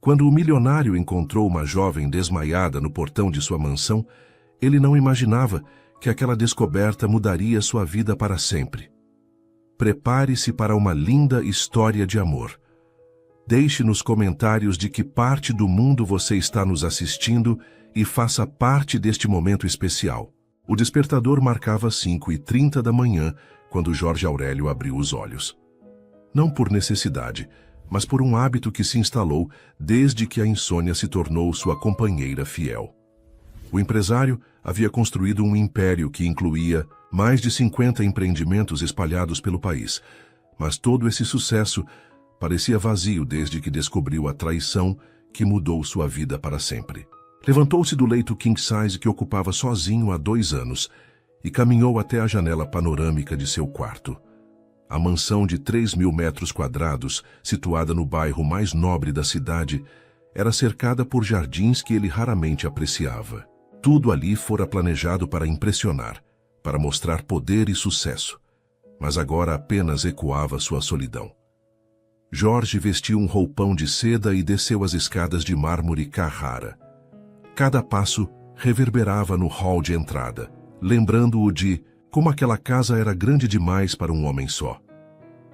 Quando o milionário encontrou uma jovem desmaiada no portão de sua mansão, ele não imaginava que aquela descoberta mudaria sua vida para sempre. Prepare-se para uma linda história de amor. Deixe nos comentários de que parte do mundo você está nos assistindo e faça parte deste momento especial. O despertador marcava 5h30 da manhã quando Jorge Aurélio abriu os olhos. Não por necessidade, mas por um hábito que se instalou desde que a insônia se tornou sua companheira fiel. O empresário havia construído um império que incluía mais de 50 empreendimentos espalhados pelo país, mas todo esse sucesso parecia vazio desde que descobriu a traição que mudou sua vida para sempre. Levantou-se do leito king-size que ocupava sozinho há 2 anos e caminhou até a janela panorâmica de seu quarto. A mansão de 3.000 metros quadrados, situada no bairro mais nobre da cidade, era cercada por jardins que ele raramente apreciava. Tudo ali fora planejado para impressionar, para mostrar poder e sucesso, mas agora apenas ecoava sua solidão. Jorge vestiu um roupão de seda e desceu as escadas de mármore Carrara. Cada passo reverberava no hall de entrada, lembrando-o de como aquela casa era grande demais para um homem só.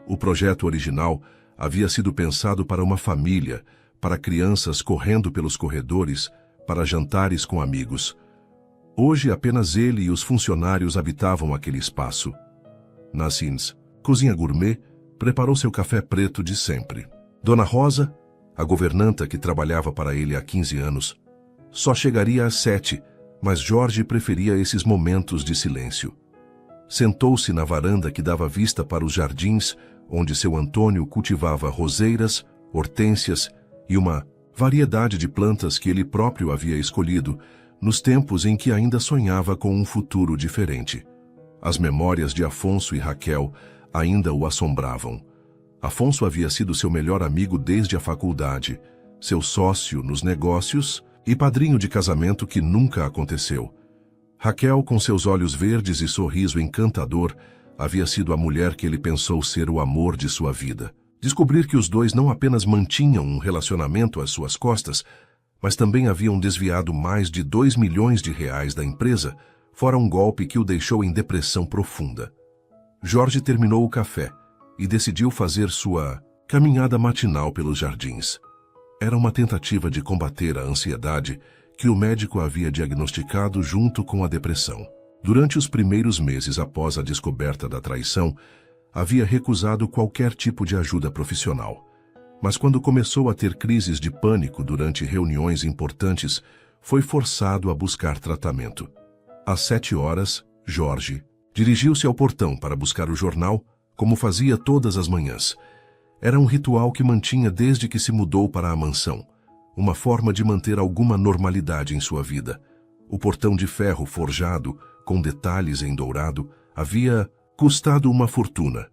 O projeto original havia sido pensado para uma família, para crianças correndo pelos corredores, para jantares com amigos. Hoje apenas ele e os funcionários habitavam aquele espaço. Nassins, cozinha gourmet, preparou seu café preto de sempre. Dona Rosa, a governanta que trabalhava para ele há 15 anos, só chegaria às 7, mas Jorge preferia esses momentos de silêncio. Sentou-se na varanda que dava vista para os jardins, onde seu Antônio cultivava roseiras, hortênsias e uma variedade de plantas que ele próprio havia escolhido, nos tempos em que ainda sonhava com um futuro diferente. As memórias de Afonso e Raquel ainda o assombravam. Afonso havia sido seu melhor amigo desde a faculdade, seu sócio nos negócios e padrinho de casamento que nunca aconteceu. Raquel, com seus olhos verdes e sorriso encantador, havia sido a mulher que ele pensou ser o amor de sua vida. Descobrir que os dois não apenas mantinham um relacionamento às suas costas, mas também haviam desviado mais de R$2 milhões da empresa, fora um golpe que o deixou em depressão profunda. Jorge terminou o café e decidiu fazer sua caminhada matinal pelos jardins. Era uma tentativa de combater a ansiedade que o médico havia diagnosticado junto com a depressão. Durante os primeiros meses após a descoberta da traição, havia recusado qualquer tipo de ajuda profissional. Mas quando começou a ter crises de pânico durante reuniões importantes, foi forçado a buscar tratamento. Às 7 horas, Jorge dirigiu-se ao portão para buscar o jornal, como fazia todas as manhãs. Era um ritual que mantinha desde que se mudou para a mansão, uma forma de manter alguma normalidade em sua vida. O portão de ferro forjado, com detalhes em dourado, havia custado uma fortuna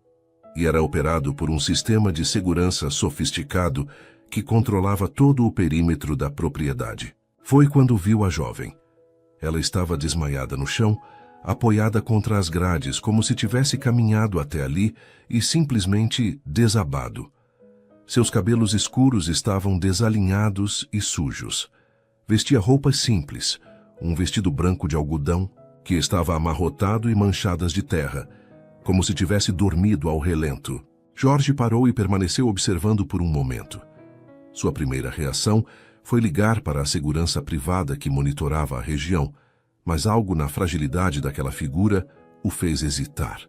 e era operado por um sistema de segurança sofisticado que controlava todo o perímetro da propriedade. Foi quando viu a jovem. Ela estava desmaiada no chão, apoiada contra as grades, como se tivesse caminhado até ali e simplesmente desabado. Seus cabelos escuros estavam desalinhados e sujos. Vestia roupas simples, um vestido branco de algodão, que estava amarrotado e manchadas de terra, como se tivesse dormido ao relento. Jorge parou e permaneceu observando por um momento. Sua primeira reação foi ligar para a segurança privada que monitorava a região, mas algo na fragilidade daquela figura o fez hesitar.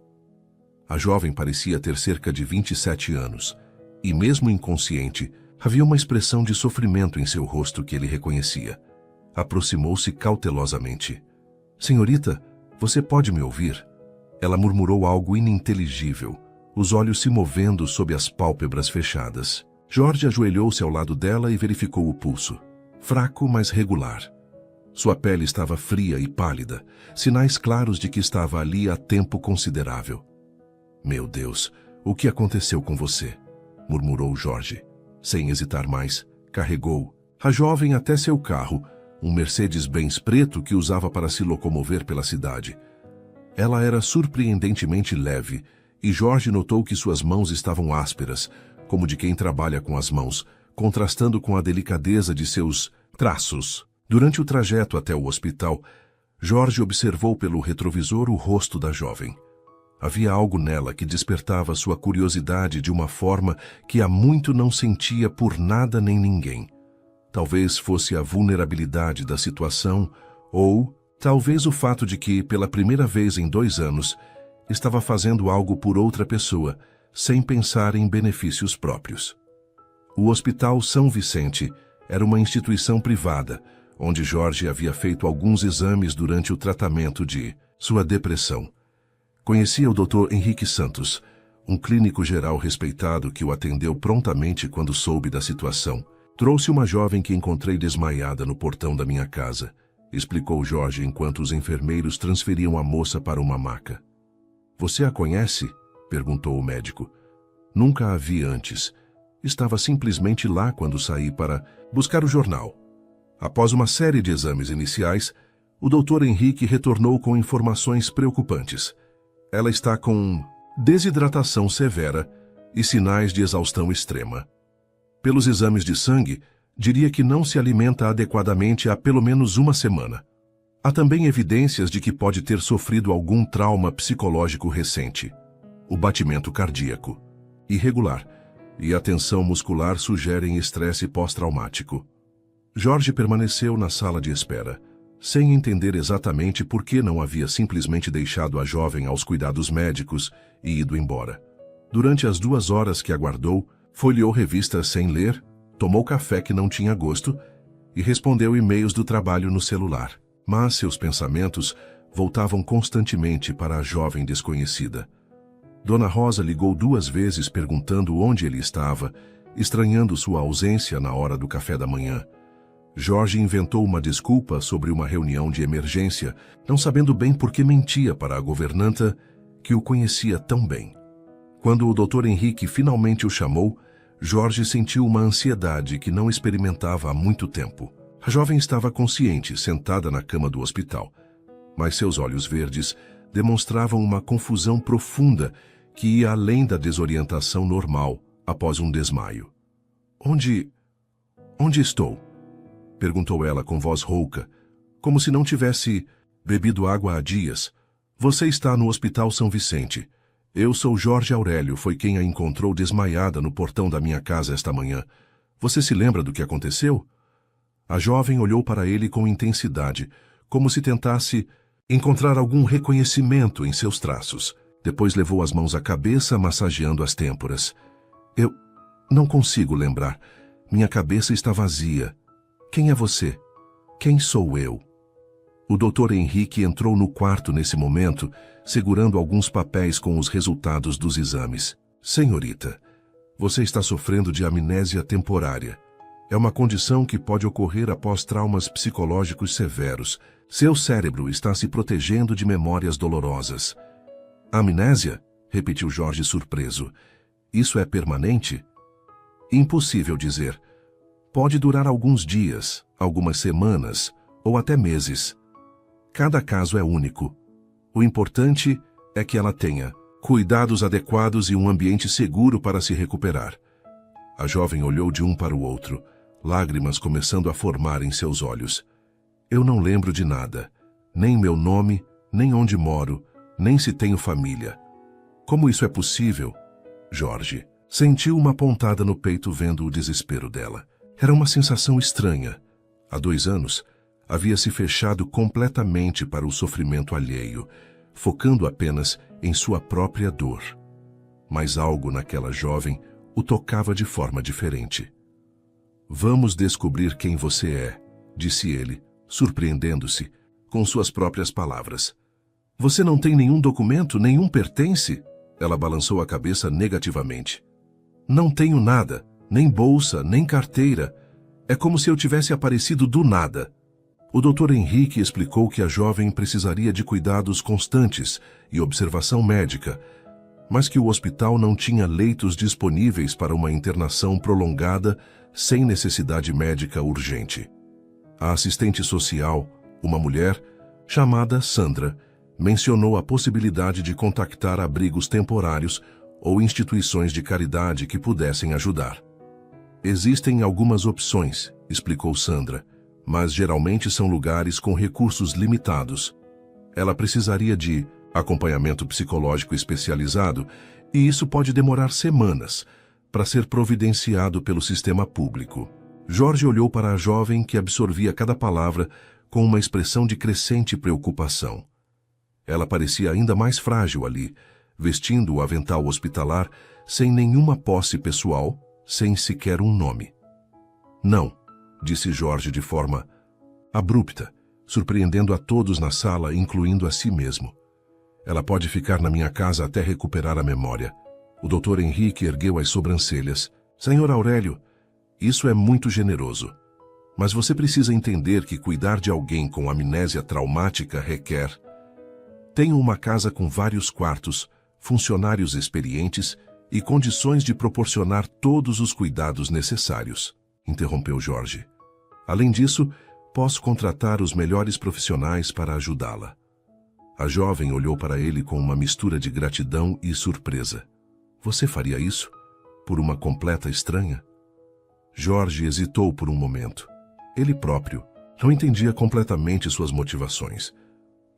A jovem parecia ter cerca de 27 anos, e mesmo inconsciente, havia uma expressão de sofrimento em seu rosto que ele reconhecia. Aproximou-se cautelosamente. "Senhorita, você pode me ouvir?" Ela murmurou algo ininteligível, os olhos se movendo sob as pálpebras fechadas. Jorge ajoelhou-se ao lado dela e verificou o pulso. Fraco, mas regular. Sua pele estava fria e pálida, sinais claros de que estava ali há tempo considerável. "Meu Deus, o que aconteceu com você?" murmurou Jorge. Sem hesitar mais, carregou a jovem até seu carro, um Mercedes-Benz preto que usava para se locomover pela cidade. Ela era surpreendentemente leve, e Jorge notou que suas mãos estavam ásperas, como de quem trabalha com as mãos, contrastando com a delicadeza de seus traços. Durante o trajeto até o hospital, Jorge observou pelo retrovisor o rosto da jovem. Havia algo nela que despertava sua curiosidade de uma forma que há muito não sentia por nada nem ninguém. Talvez fosse a vulnerabilidade da situação ou, talvez o fato de que, pela primeira vez em 2 anos, estava fazendo algo por outra pessoa, sem pensar em benefícios próprios. O Hospital São Vicente era uma instituição privada, onde Jorge havia feito alguns exames durante o tratamento de sua depressão. Conhecia o Dr. Henrique Santos, um clínico geral respeitado que o atendeu prontamente quando soube da situação. Trouxe uma jovem que encontrei desmaiada no portão da minha casa, explicou Jorge enquanto os enfermeiros transferiam a moça para uma maca. Você a conhece? Perguntou o médico. Nunca a vi antes. Estava simplesmente lá quando saí para buscar o jornal. Após uma série de exames iniciais, o Dr. Henrique retornou com informações preocupantes. Ela está com desidratação severa e sinais de exaustão extrema. Pelos exames de sangue, diria que não se alimenta adequadamente há pelo menos 1 semana. Há também evidências de que pode ter sofrido algum trauma psicológico recente. O batimento cardíaco irregular e a tensão muscular sugerem estresse pós-traumático. Jorge permaneceu na sala de espera, sem entender exatamente por que não havia simplesmente deixado a jovem aos cuidados médicos e ido embora. Durante as 2 horas que aguardou, folheou revistas sem ler, tomou café que não tinha gosto e respondeu e-mails do trabalho no celular. Mas seus pensamentos voltavam constantemente para a jovem desconhecida. Dona Rosa ligou 2 vezes perguntando onde ele estava, estranhando sua ausência na hora do café da manhã. Jorge inventou uma desculpa sobre uma reunião de emergência, não sabendo bem por que mentia para a governanta, que o conhecia tão bem. Quando o Dr. Henrique finalmente o chamou, Jorge sentiu uma ansiedade que não experimentava há muito tempo. A jovem estava consciente, sentada na cama do hospital, mas seus olhos verdes demonstravam uma confusão profunda que ia além da desorientação normal após um desmaio. Onde estou? Perguntou ela com voz rouca, como se não tivesse bebido água há dias. Você está no Hospital São Vicente. Eu sou Jorge Aurélio, foi quem a encontrou desmaiada no portão da minha casa esta manhã. Você se lembra do que aconteceu? A jovem olhou para ele com intensidade, como se tentasse encontrar algum reconhecimento em seus traços. Depois levou as mãos à cabeça, massageando as têmporas. Eu não consigo lembrar. Minha cabeça está vazia. Quem é você? Quem sou eu? O Dr. Henrique entrou no quarto nesse momento, segurando alguns papéis com os resultados dos exames. Senhorita, você está sofrendo de amnésia temporária. É uma condição que pode ocorrer após traumas psicológicos severos. Seu cérebro está se protegendo de memórias dolorosas. Amnésia? Repetiu Jorge surpreso. Isso é permanente? Impossível dizer. Pode durar alguns dias, algumas semanas ou até meses. Cada caso é único. O importante é que ela tenha cuidados adequados e um ambiente seguro para se recuperar. A jovem olhou de um para o outro, lágrimas começando a formar em seus olhos. Eu não lembro de nada, nem meu nome, nem onde moro, nem se tenho família. Como isso é possível? Jorge sentiu uma pontada no peito vendo o desespero dela. Era uma sensação estranha. Há 2 anos, havia se fechado completamente para o sofrimento alheio, focando apenas em sua própria dor. Mas algo naquela jovem o tocava de forma diferente. Vamos descobrir quem você é, disse ele, surpreendendo-se, com suas próprias palavras. Você não tem nenhum documento, nenhum pertence? Ela balançou a cabeça negativamente. Não tenho nada, nem bolsa, nem carteira. É como se eu tivesse aparecido do nada. O Dr. Henrique explicou que a jovem precisaria de cuidados constantes e observação médica, mas que o hospital não tinha leitos disponíveis para uma internação prolongada sem necessidade médica urgente. A assistente social, uma mulher, chamada Sandra, mencionou a possibilidade de contactar abrigos temporários ou instituições de caridade que pudessem ajudar. Existem algumas opções, explicou Sandra, mas geralmente são lugares com recursos limitados. Ela precisaria de acompanhamento psicológico especializado e isso pode demorar semanas para ser providenciado pelo sistema público. Jorge olhou para a jovem que absorvia cada palavra com uma expressão de crescente preocupação. Ela parecia ainda mais frágil ali, vestindo o avental hospitalar, sem nenhuma posse pessoal, sem sequer um nome. Não, disse Jorge de forma abrupta, surpreendendo a todos na sala, incluindo a si mesmo. Ela pode ficar na minha casa até recuperar a memória. O Dr. Henrique ergueu as sobrancelhas. Senhor Aurélio, isso é muito generoso. Mas você precisa entender que cuidar de alguém com amnésia traumática requer... Tenho uma casa com vários quartos, funcionários experientes e condições de proporcionar todos os cuidados necessários, interrompeu Jorge. Além disso, posso contratar os melhores profissionais para ajudá-la. A jovem olhou para ele com uma mistura de gratidão e surpresa. Você faria isso? Por uma completa estranha? Jorge hesitou por um momento. Ele próprio não entendia completamente suas motivações.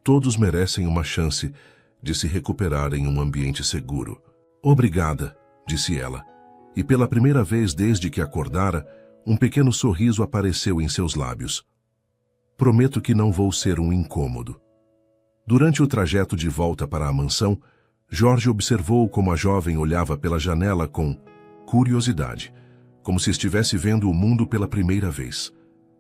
Todos merecem uma chance de se recuperar em um ambiente seguro. Obrigada, disse ela. E pela primeira vez desde que acordara, um pequeno sorriso apareceu em seus lábios. Prometo que não vou ser um incômodo. Durante o trajeto de volta para a mansão, Jorge observou como a jovem olhava pela janela com curiosidade, como se estivesse vendo o mundo pela primeira vez.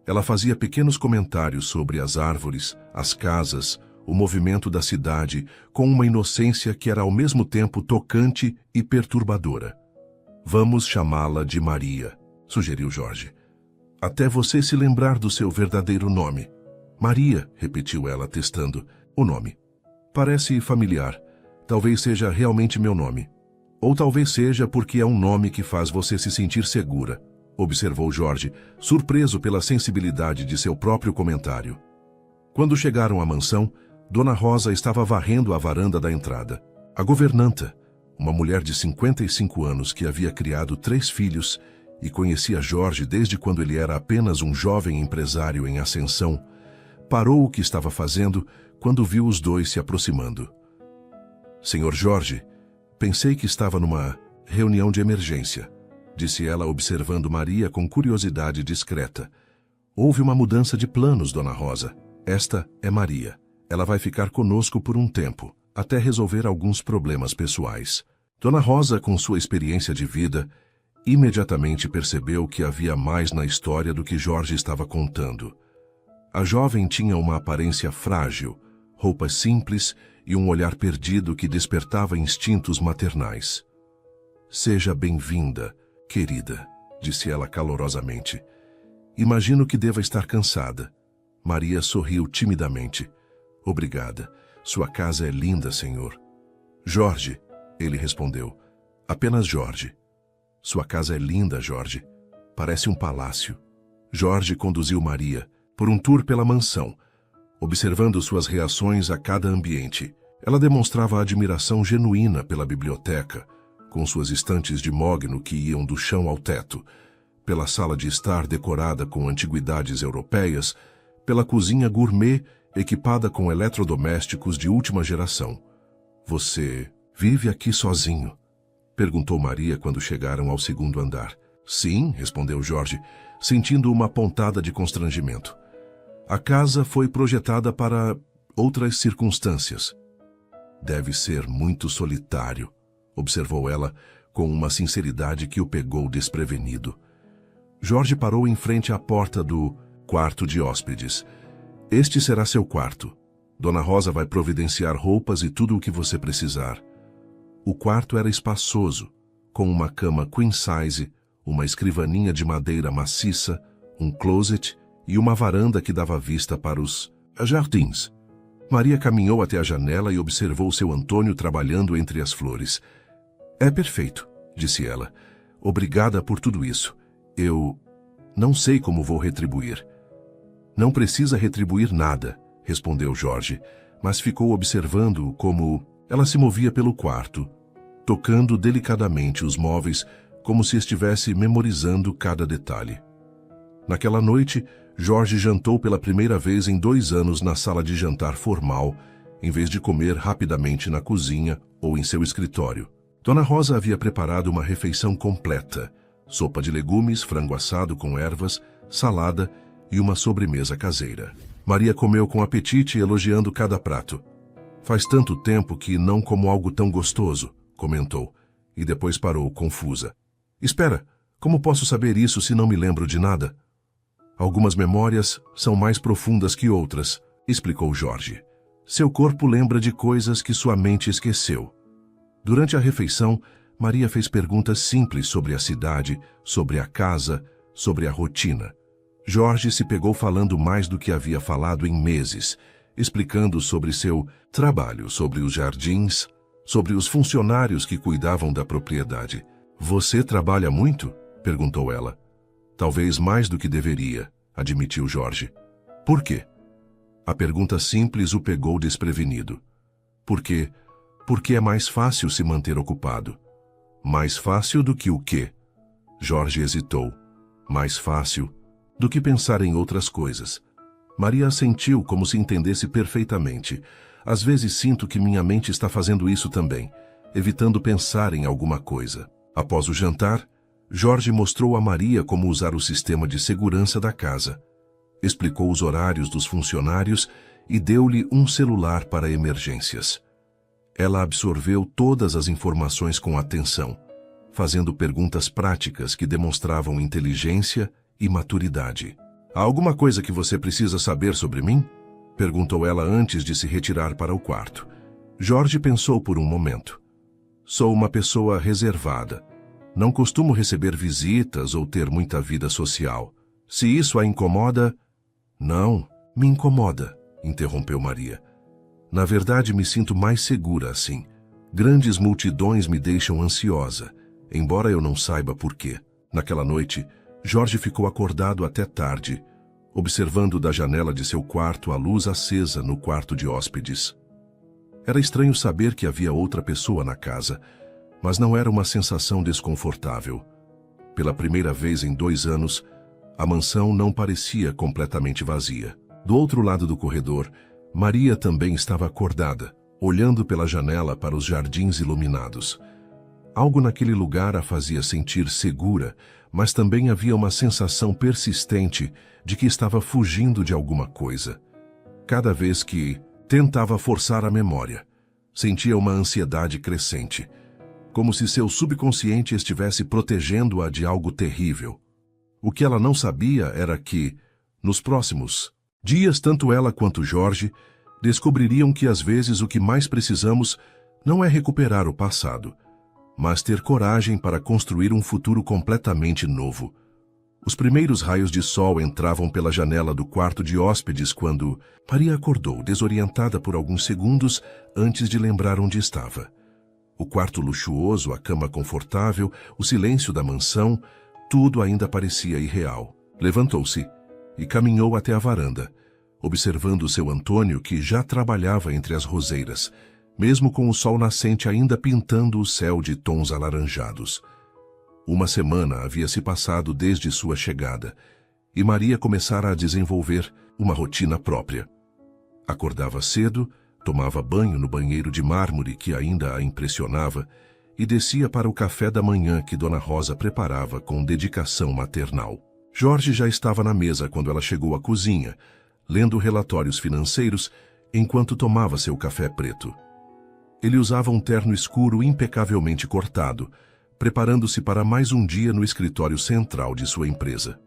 Ela fazia pequenos comentários sobre as árvores, as casas, o movimento da cidade, com uma inocência que era ao mesmo tempo tocante e perturbadora. Vamos chamá-la de Maria, sugeriu Jorge. Até você se lembrar do seu verdadeiro nome. Maria, repetiu ela, testando o nome. Parece familiar. Talvez seja realmente meu nome. Ou talvez seja porque é um nome que faz você se sentir segura, observou Jorge, surpreso pela sensibilidade de seu próprio comentário. Quando chegaram à mansão, Dona Rosa estava varrendo a varanda da entrada. A governanta, uma mulher de 55 anos que havia criado 3 filhos e conhecia Jorge desde quando ele era apenas um jovem empresário em ascensão, parou o que estava fazendo quando viu os dois se aproximando. Senhor Jorge, pensei que estava numa reunião de emergência, disse ela observando Maria com curiosidade discreta. Houve uma mudança de planos, Dona Rosa. Esta é Maria. Ela vai ficar conosco por um tempo, até resolver alguns problemas pessoais. Dona Rosa, com sua experiência de vida, imediatamente percebeu que havia mais na história do que Jorge estava contando. A jovem tinha uma aparência frágil, roupas simples e um olhar perdido que despertava instintos maternais. Seja bem-vinda, querida, disse ela calorosamente. Imagino que deva estar cansada. Maria sorriu timidamente. Obrigada. Sua casa é linda, senhor. Jorge, ele respondeu. Apenas Jorge. Sua casa é linda, Jorge. Parece um palácio. Jorge conduziu Maria por um tour pela mansão, observando suas reações a cada ambiente. Ela demonstrava admiração genuína pela biblioteca, com suas estantes de mogno que iam do chão ao teto, pela sala de estar decorada com antiguidades europeias, pela cozinha gourmet equipada com eletrodomésticos de última geração. Você vive aqui sozinho? Perguntou Maria quando chegaram ao segundo andar. Sim, respondeu Jorge, sentindo uma pontada de constrangimento. A casa foi projetada para outras circunstâncias. Deve ser muito solitário, observou ela com uma sinceridade que o pegou desprevenido. Jorge parou em frente à porta do quarto de hóspedes. Este será seu quarto. Dona Rosa vai providenciar roupas e tudo o que você precisar. O quarto era espaçoso, com uma cama queen size, uma escrivaninha de madeira maciça, um closet e uma varanda que dava vista para os jardins. Maria caminhou até a janela e observou seu Antônio trabalhando entre as flores. É perfeito, disse ela. Obrigada por tudo isso. Eu não sei como vou retribuir. Não precisa retribuir nada, respondeu Jorge, mas ficou observando como ela se movia pelo quarto, tocando delicadamente os móveis como se estivesse memorizando cada detalhe. Naquela noite, Jorge jantou pela primeira vez em 2 anos na sala de jantar formal, em vez de comer rapidamente na cozinha ou em seu escritório. Dona Rosa havia preparado uma refeição completa: sopa de legumes, frango assado com ervas, salada e uma sobremesa caseira. Maria comeu com apetite, elogiando cada prato. "Faz tanto tempo que não como algo tão gostoso", comentou, e depois parou, confusa. "Espera, como posso saber isso se não me lembro de nada?" "Algumas memórias são mais profundas que outras", explicou Jorge. "Seu corpo lembra de coisas que sua mente esqueceu." Durante a refeição, Maria fez perguntas simples sobre a cidade, sobre a casa, sobre a rotina. Jorge se pegou falando mais do que havia falado em meses, explicando sobre seu trabalho, sobre os jardins, sobre os funcionários que cuidavam da propriedade. "Você trabalha muito?" perguntou ela. "Talvez mais do que deveria", admitiu Jorge. "Por quê?" A pergunta simples o pegou desprevenido. Porque é mais fácil se manter ocupado." "Mais fácil do que o quê?" Jorge hesitou. "Mais fácil do que pensar em outras coisas." Maria assentiu como se entendesse perfeitamente. "Às vezes sinto que minha mente está fazendo isso também, evitando pensar em alguma coisa." Após o jantar, Jorge mostrou a Maria como usar o sistema de segurança da casa. Explicou os horários dos funcionários e deu-lhe um celular para emergências. Ela absorveu todas as informações com atenção, fazendo perguntas práticas que demonstravam inteligência e maturidade. "Há alguma coisa que você precisa saber sobre mim?" perguntou ela antes de se retirar para o quarto. Jorge pensou por um momento. "Sou uma pessoa reservada. Não costumo receber visitas ou ter muita vida social. Se isso a incomoda..." "Não, me incomoda", interrompeu Maria. "Na verdade, me sinto mais segura assim. Grandes multidões me deixam ansiosa, embora eu não saiba por quê." Naquela noite, Jorge ficou acordado até tarde, observando da janela de seu quarto a luz acesa no quarto de hóspedes. Era estranho saber que havia outra pessoa na casa, mas não era uma sensação desconfortável. Pela primeira vez em 2 anos, a mansão não parecia completamente vazia. Do outro lado do corredor, Maria também estava acordada, olhando pela janela para os jardins iluminados. Algo naquele lugar a fazia sentir segura, mas também havia uma sensação persistente de que estava fugindo de alguma coisa. Cada vez que tentava forçar a memória, sentia uma ansiedade crescente, como se seu subconsciente estivesse protegendo-a de algo terrível. O que ela não sabia era que, nos próximos dias, tanto ela quanto Jorge descobririam que às vezes o que mais precisamos não é recuperar o passado, mas ter coragem para construir um futuro completamente novo. Os primeiros raios de sol entravam pela janela do quarto de hóspedes quando Maria acordou, desorientada por alguns segundos antes de lembrar onde estava. O quarto luxuoso, a cama confortável, o silêncio da mansão, tudo ainda parecia irreal. Levantou-se e caminhou até a varanda, observando seu Antônio, que já trabalhava entre as roseiras, mesmo com o sol nascente ainda pintando o céu de tons alaranjados. Uma semana havia se passado desde sua chegada, e Maria começara a desenvolver uma rotina própria. Acordava cedo, tomava banho no banheiro de mármore que ainda a impressionava e descia para o café da manhã que Dona Rosa preparava com dedicação maternal. Jorge já estava na mesa quando ela chegou à cozinha, lendo relatórios financeiros enquanto tomava seu café preto. Ele usava um terno escuro impecavelmente cortado, preparando-se para mais um dia no escritório central de sua empresa.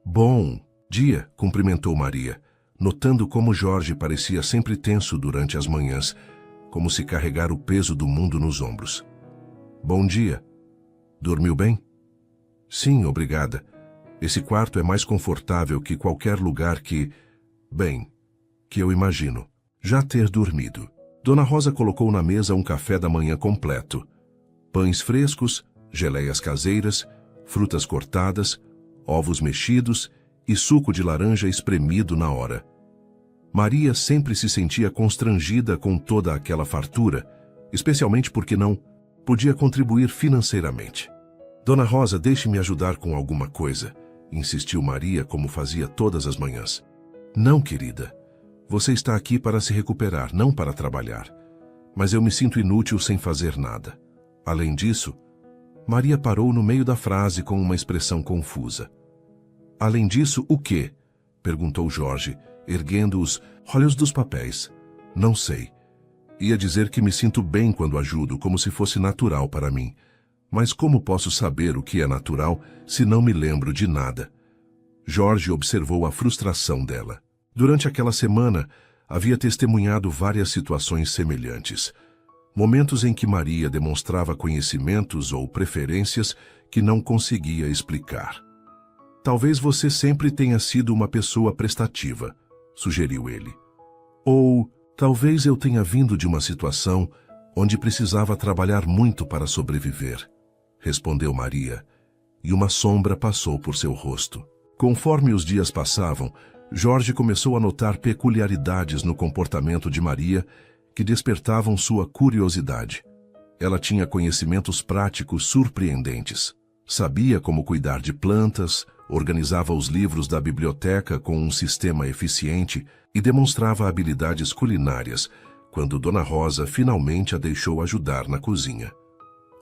"Bom dia", cumprimentou Maria, notando como Jorge parecia sempre tenso durante as manhãs, como se carregar o peso do mundo nos ombros. "Bom dia. Dormiu bem?" "Sim, obrigada. Esse quarto é mais confortável que qualquer lugar que eu imagino." Já ter dormido. Dona Rosa colocou na mesa um café da manhã completo. Pães frescos, geleias caseiras, frutas cortadas, ovos mexidos e suco de laranja espremido na hora. Maria sempre se sentia constrangida com toda aquela fartura, especialmente porque não podia contribuir financeiramente. Dona Rosa, deixe-me ajudar com alguma coisa, insistiu Maria como fazia todas as manhãs. Não, querida. Você está aqui para se recuperar, não para trabalhar. Mas eu me sinto inútil sem fazer nada. Além disso, Maria parou no meio da frase com uma expressão confusa. Além disso, o quê? Perguntou Jorge, erguendo os olhos dos papéis. Não sei. Ia dizer que me sinto bem quando ajudo, como se fosse natural para mim. Mas como posso saber o que é natural se não me lembro de nada? Jorge observou a frustração dela. Durante aquela semana, havia testemunhado várias situações semelhantes. Momentos em que Maria demonstrava conhecimentos ou preferências que não conseguia explicar. Talvez você sempre tenha sido uma pessoa prestativa, sugeriu ele. Ou talvez eu tenha vindo de uma situação onde precisava trabalhar muito para sobreviver, respondeu Maria, e uma sombra passou por seu rosto. Conforme os dias passavam, Jorge começou a notar peculiaridades no comportamento de Maria que despertavam sua curiosidade. Ela tinha conhecimentos práticos surpreendentes. Sabia como cuidar de plantas, organizava os livros da biblioteca com um sistema eficiente e demonstrava habilidades culinárias quando Dona Rosa finalmente a deixou ajudar na cozinha.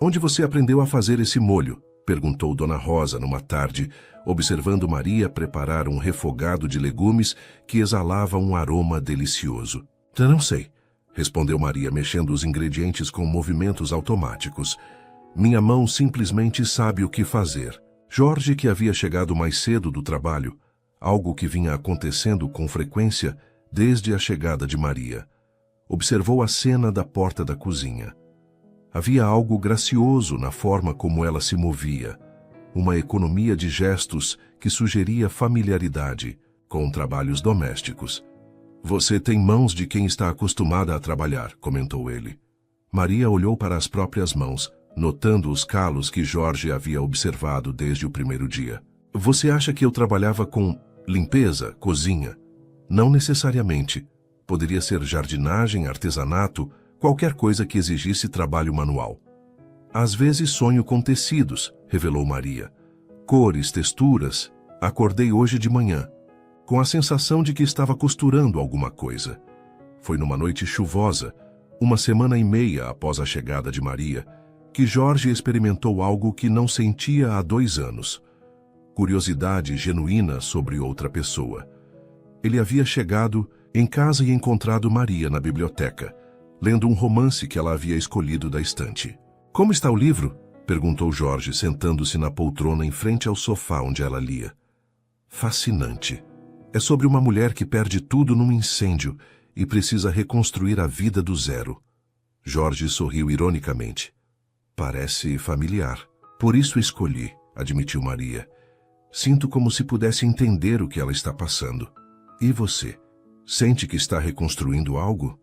Onde você aprendeu a fazer esse molho? Perguntou Dona Rosa numa tarde, observando Maria preparar um refogado de legumes que exalava um aroma delicioso. Não sei, respondeu Maria, mexendo os ingredientes com movimentos automáticos. Minha mão simplesmente sabe o que fazer. Jorge, que havia chegado mais cedo do trabalho, algo que vinha acontecendo com frequência desde a chegada de Maria, observou a cena da porta da cozinha. Havia algo gracioso na forma como ela se movia, uma economia de gestos que sugeria familiaridade com trabalhos domésticos. Você tem mãos de quem está acostumada a trabalhar, comentou ele. Maria olhou para as próprias mãos, notando os calos que Jorge havia observado desde o primeiro dia. Você acha que eu trabalhava com limpeza, cozinha? Não necessariamente. Poderia ser jardinagem, artesanato, qualquer coisa que exigisse trabalho manual. Às vezes sonho com tecidos, revelou Maria. Cores, texturas. Acordei hoje de manhã, com a sensação de que estava costurando alguma coisa. Foi numa noite chuvosa, uma semana e meia após a chegada de Maria, que Jorge experimentou algo que não sentia há 2 anos. Curiosidade genuína sobre outra pessoa. Ele havia chegado em casa e encontrado Maria na biblioteca, lendo um romance que ela havia escolhido da estante. Como está o livro? Perguntou Jorge, sentando-se na poltrona em frente ao sofá onde ela lia. Fascinante. É sobre uma mulher que perde tudo num incêndio e precisa reconstruir a vida do zero. Jorge sorriu ironicamente. Parece familiar. Por isso escolhi, admitiu Maria. Sinto como se pudesse entender o que ela está passando. E você? Sente que está reconstruindo algo?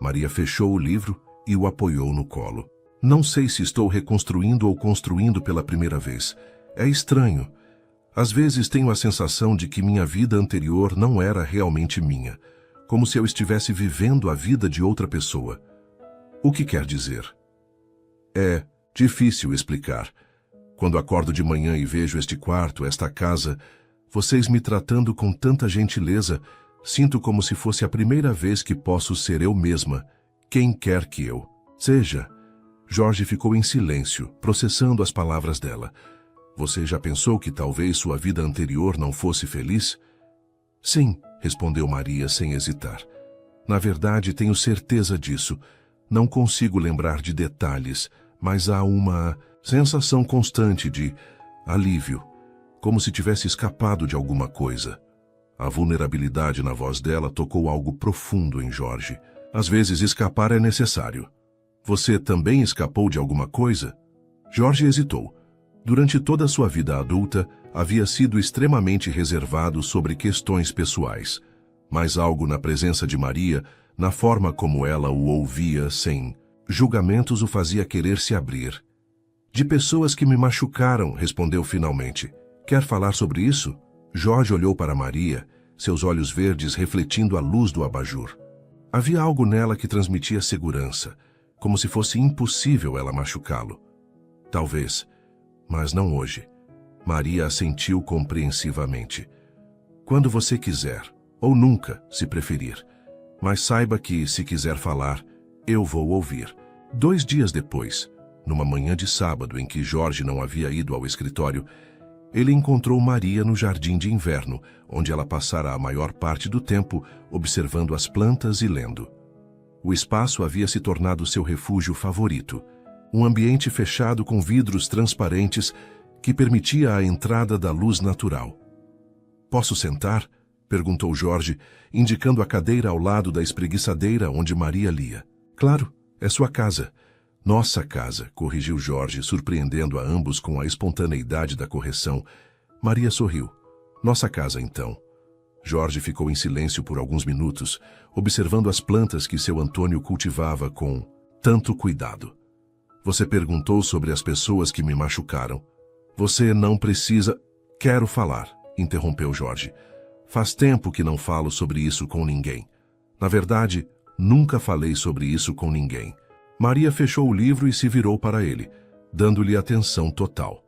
Maria fechou o livro e o apoiou no colo. Não sei se estou reconstruindo ou construindo pela primeira vez. É estranho. Às vezes tenho a sensação de que minha vida anterior não era realmente minha, como se eu estivesse vivendo a vida de outra pessoa. O que quer dizer? É difícil explicar. Quando acordo de manhã e vejo este quarto, esta casa, vocês me tratando com tanta gentileza, sinto como se fosse a primeira vez que posso ser eu mesma, quem quer que eu seja. Jorge ficou em silêncio, processando as palavras dela. Você já pensou que talvez sua vida anterior não fosse feliz? Sim, respondeu Maria sem hesitar. Na verdade, tenho certeza disso. Não consigo lembrar de detalhes, mas há uma sensação constante de alívio, como se tivesse escapado de alguma coisa. A vulnerabilidade na voz dela tocou algo profundo em Jorge. Às vezes escapar é necessário. Você também escapou de alguma coisa? Jorge hesitou. Durante toda a sua vida adulta, havia sido extremamente reservado sobre questões pessoais. Mas algo na presença de Maria, na forma como ela o ouvia sem julgamentos, o fazia querer se abrir. De pessoas que me machucaram, respondeu finalmente. Quer falar sobre isso? Jorge olhou para Maria, seus olhos verdes refletindo a luz do abajur. Havia algo nela que transmitia segurança, como se fosse impossível ela machucá-lo. Talvez, Mas não hoje. Maria assentiu compreensivamente. Quando você quiser, ou nunca, se preferir. Mas saiba que, se quiser falar, eu vou ouvir. 2 dias depois, numa manhã de sábado em que Jorge não havia ido ao escritório, ele encontrou Maria no jardim de inverno, onde ela passara a maior parte do tempo observando as plantas e lendo. O espaço havia se tornado seu refúgio favorito, um ambiente fechado com vidros transparentes que permitia a entrada da luz natural. "Posso sentar?" perguntou Jorge, indicando a cadeira ao lado da espreguiçadeira onde Maria lia. "Claro, é sua casa." "Nossa casa", corrigiu Jorge, surpreendendo a ambos com a espontaneidade da correção. Maria sorriu. "Nossa casa, então." Jorge ficou em silêncio por alguns minutos, observando as plantas que seu Antônio cultivava com tanto cuidado. "Você perguntou sobre as pessoas que me machucaram. Você não precisa..." "Quero falar", interrompeu Jorge. "Faz tempo que não falo sobre isso com ninguém. Na verdade, nunca falei sobre isso com ninguém." Maria fechou o livro e se virou para ele, dando-lhe atenção total.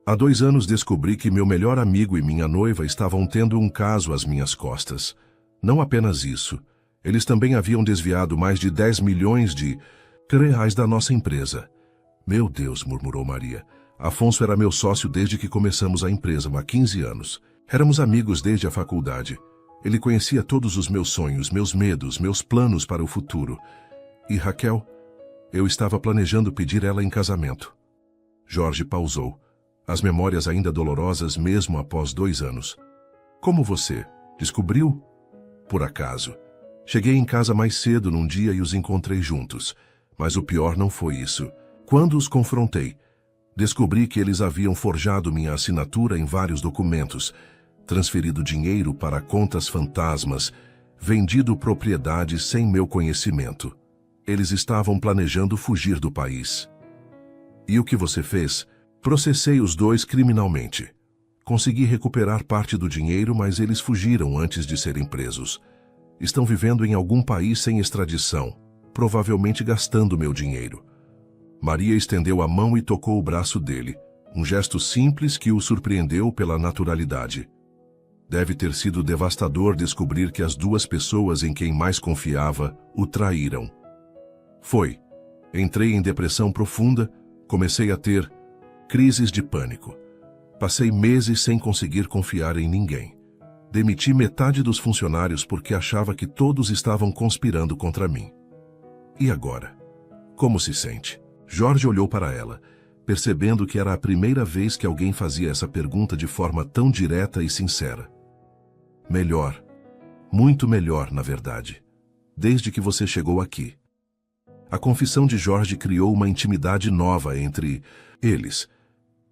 "Há 2 anos descobri que meu melhor amigo e minha noiva estavam tendo um caso às minhas costas. Não apenas isso, eles também haviam desviado mais de 10 milhões de reais da nossa empresa." "Meu Deus", murmurou Maria. "Afonso era meu sócio desde que começamos a empresa, há 15 anos. Éramos amigos desde a faculdade. Ele conhecia todos os meus sonhos, meus medos, meus planos para o futuro. E Raquel? Eu estava planejando pedir ela em casamento." Jorge pausou, as memórias ainda dolorosas mesmo após 2 anos. "Como você? Descobriu?" "Por acaso. Cheguei em casa mais cedo num dia e os encontrei juntos. Mas o pior não foi isso. Quando os confrontei, descobri que eles haviam forjado minha assinatura em vários documentos, transferido dinheiro para contas fantasmas, vendido propriedades sem meu conhecimento. Eles estavam planejando fugir do país." "E o que você fez?" "Processei os 2 criminalmente. Consegui recuperar parte do dinheiro, mas eles fugiram antes de serem presos. Estão vivendo em algum país sem extradição, provavelmente gastando meu dinheiro." Maria estendeu a mão e tocou o braço dele, um gesto simples que o surpreendeu pela naturalidade. Deve ter sido devastador descobrir que as 2 pessoas em quem mais confiava o traíram. "Foi. Entrei em depressão profunda, comecei a ter crises de pânico. Passei meses sem conseguir confiar em ninguém. Demiti metade dos funcionários porque achava que todos estavam conspirando contra mim." "E agora? Como se sente?" Jorge olhou para ela, percebendo que era a primeira vez que alguém fazia essa pergunta de forma tão direta e sincera. "Melhor. Muito melhor, na verdade. Desde que você chegou aqui." A confissão de Jorge criou uma intimidade nova entre eles.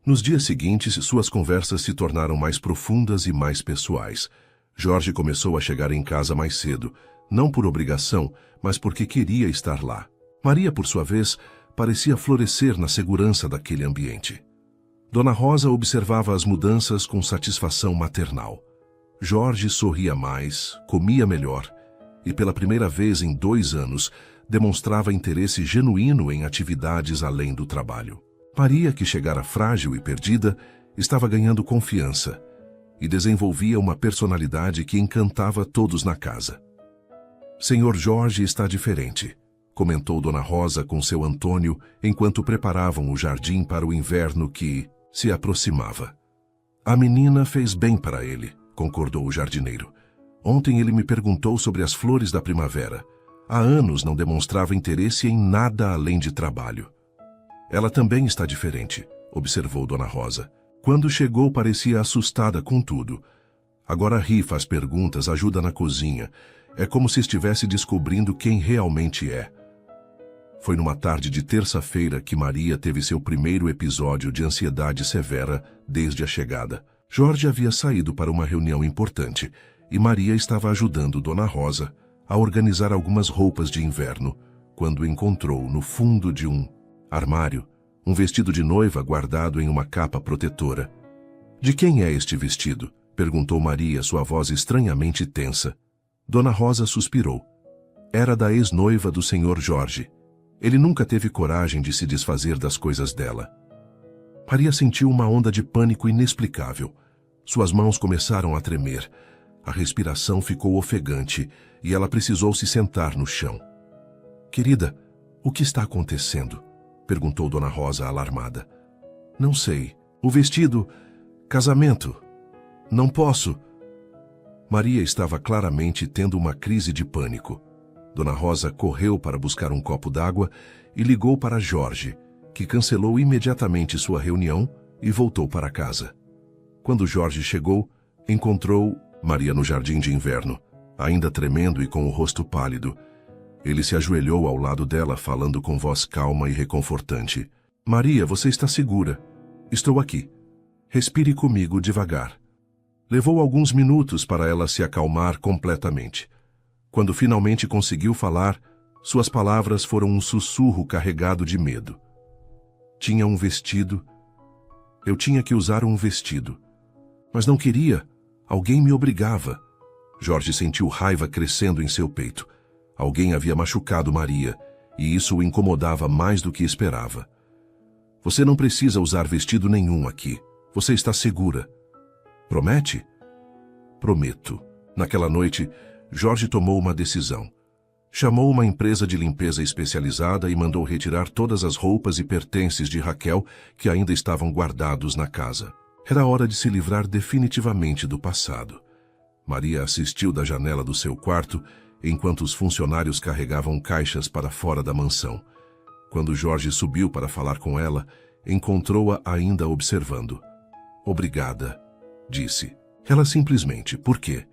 Nos dias seguintes, suas conversas se tornaram mais profundas e mais pessoais. Jorge começou a chegar em casa mais cedo, não por obrigação, mas porque queria estar lá. Maria, por sua vez, parecia florescer na segurança daquele ambiente. Dona Rosa observava as mudanças com satisfação maternal. Jorge sorria mais, comia melhor e, pela primeira vez em 2 anos, demonstrava interesse genuíno em atividades além do trabalho. Maria, que chegara frágil e perdida, estava ganhando confiança e desenvolvia uma personalidade que encantava todos na casa. "Senhor Jorge está diferente", comentou Dona Rosa com seu Antônio enquanto preparavam o jardim para o inverno que se aproximava. "A menina fez bem para ele", concordou o jardineiro. "Ontem ele me perguntou sobre as flores da primavera. Há anos não demonstrava interesse em nada além de trabalho." "Ela também está diferente", observou Dona Rosa. "Quando chegou parecia assustada com tudo. Agora ri, faz perguntas, ajuda na cozinha. É como se estivesse descobrindo quem realmente é." Foi numa tarde de terça-feira que Maria teve seu primeiro episódio de ansiedade severa desde a chegada. Jorge havia saído para uma reunião importante e Maria estava ajudando Dona Rosa a organizar algumas roupas de inverno, quando encontrou no fundo de um armário um vestido de noiva guardado em uma capa protetora. "De quem é este vestido?" perguntou Maria, sua voz estranhamente tensa. Dona Rosa suspirou. "Era da ex-noiva do Sr. Jorge. Ele nunca teve coragem de se desfazer das coisas dela." Maria sentiu uma onda de pânico inexplicável. Suas mãos começaram a tremer. A respiração ficou ofegante e ela precisou se sentar no chão. Querida, o que está acontecendo? Perguntou Dona Rosa, alarmada. Não sei. O vestido... Casamento. Não posso. Maria estava claramente tendo uma crise de pânico. Dona Rosa correu para buscar um copo d'água e ligou para Jorge, que cancelou imediatamente sua reunião e voltou para casa. Quando Jorge chegou, encontrou Maria no jardim de inverno, ainda tremendo e com o rosto pálido. Ele se ajoelhou ao lado dela, falando com voz calma e reconfortante. Maria, você está segura. Estou aqui. Respire comigo devagar. Levou alguns minutos para ela se acalmar completamente. Quando finalmente conseguiu falar, suas palavras foram um sussurro carregado de medo. Tinha um vestido. Eu tinha que usar um vestido. Mas não queria. Alguém me obrigava. Jorge sentiu raiva crescendo em seu peito. Alguém havia machucado Maria, e isso o incomodava mais do que esperava. Você não precisa usar vestido nenhum aqui. Você está segura. Promete? Prometo. Naquela noite, Jorge tomou uma decisão. Chamou uma empresa de limpeza especializada e mandou retirar todas as roupas e pertences de Raquel que ainda estavam guardados na casa. Era hora de se livrar definitivamente do passado. Maria assistiu da janela do seu quarto enquanto os funcionários carregavam caixas para fora da mansão. Quando Jorge subiu para falar com ela, encontrou-a ainda observando. Obrigada, disse. Ela simplesmente, por quê?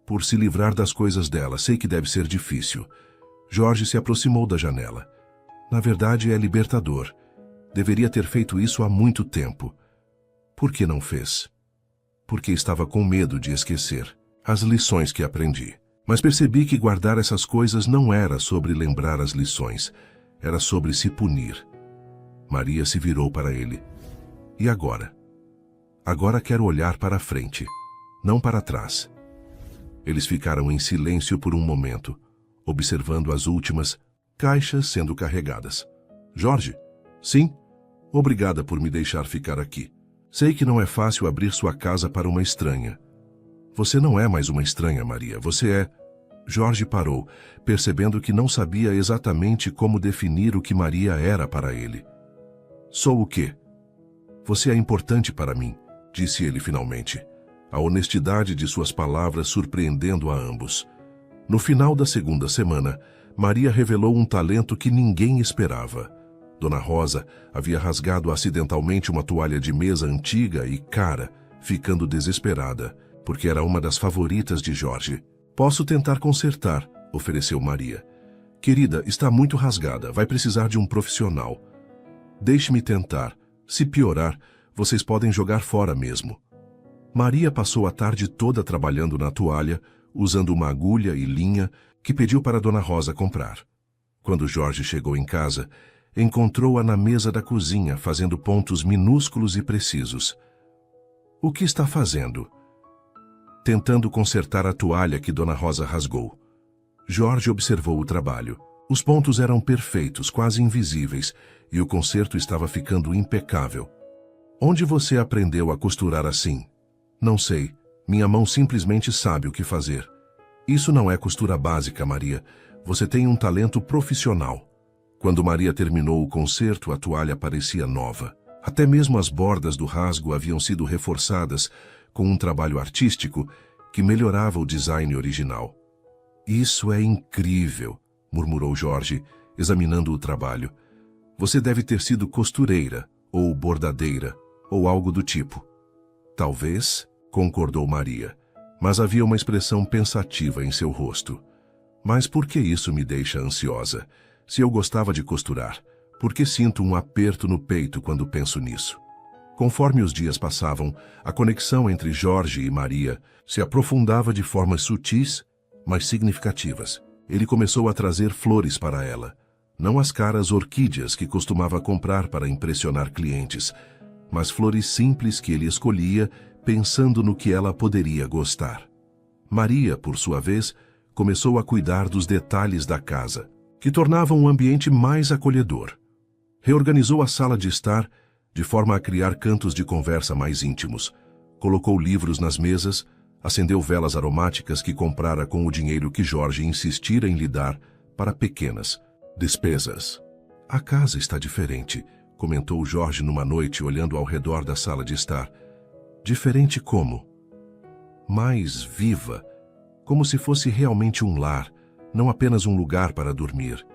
Por se livrar das coisas dela, sei que deve ser difícil. Jorge se aproximou da janela. Na verdade, é libertador. Deveria ter feito isso há muito tempo. Por que não fez? Porque estava com medo de esquecer as lições que aprendi. Mas percebi que guardar essas coisas não era sobre lembrar as lições, era sobre se punir. Maria se virou para ele. E agora? Agora quero olhar para a frente, não para trás. Eles ficaram em silêncio por um momento, observando as últimas caixas sendo carregadas. Jorge? Sim? Obrigada por me deixar ficar aqui. Sei que não é fácil abrir sua casa para uma estranha. Você não é mais uma estranha, Maria. Você é... Jorge parou, percebendo que não sabia exatamente como definir o que Maria era para ele. Sou o quê? Você é importante para mim, disse ele finalmente. A honestidade de suas palavras surpreendendo a ambos. No final da segunda semana, Maria revelou um talento que ninguém esperava. Dona Rosa havia rasgado acidentalmente uma toalha de mesa antiga e cara, ficando desesperada, porque era uma das favoritas de Jorge. Posso tentar consertar, ofereceu Maria. Querida, está muito rasgada, vai precisar de um profissional. Deixe-me tentar. Se piorar, vocês podem jogar fora mesmo. Maria passou a tarde toda trabalhando na toalha, usando uma agulha e linha que pediu para Dona Rosa comprar. Quando Jorge chegou em casa, encontrou-a na mesa da cozinha fazendo pontos minúsculos e precisos. O que está fazendo? Tentando consertar a toalha que Dona Rosa rasgou. Jorge observou o trabalho. Os pontos eram perfeitos, quase invisíveis, e o conserto estava ficando impecável. Onde você aprendeu a costurar assim? Não sei. Minha mão simplesmente sabe o que fazer. Isso não é costura básica, Maria. Você tem um talento profissional. Quando Maria terminou o conserto, a toalha parecia nova. Até mesmo as bordas do rasgo haviam sido reforçadas com um trabalho artístico que melhorava o design original. Isso é incrível, murmurou Jorge, examinando o trabalho. Você deve ter sido costureira, ou bordadeira, ou algo do tipo. Talvez, concordou Maria, mas havia uma expressão pensativa em seu rosto. Mas por que isso me deixa ansiosa? Se eu gostava de costurar, por que sinto um aperto no peito quando penso nisso? Conforme os dias passavam, a conexão entre Jorge e Maria se aprofundava de formas sutis, mas significativas. Ele começou a trazer flores para ela, não as caras orquídeas que costumava comprar para impressionar clientes, mas flores simples que ele escolhia pensando no que ela poderia gostar. Maria, por sua vez, começou a cuidar dos detalhes da casa, que tornavam o ambiente mais acolhedor. Reorganizou a sala de estar, de forma a criar cantos de conversa mais íntimos. Colocou livros nas mesas, acendeu velas aromáticas que comprara com o dinheiro que Jorge insistira em lhe dar para pequenas despesas. A casa está diferente, comentou Jorge numa noite olhando ao redor da sala de estar. Diferente como? Mais viva, como se fosse realmente um lar, não apenas um lugar para dormir.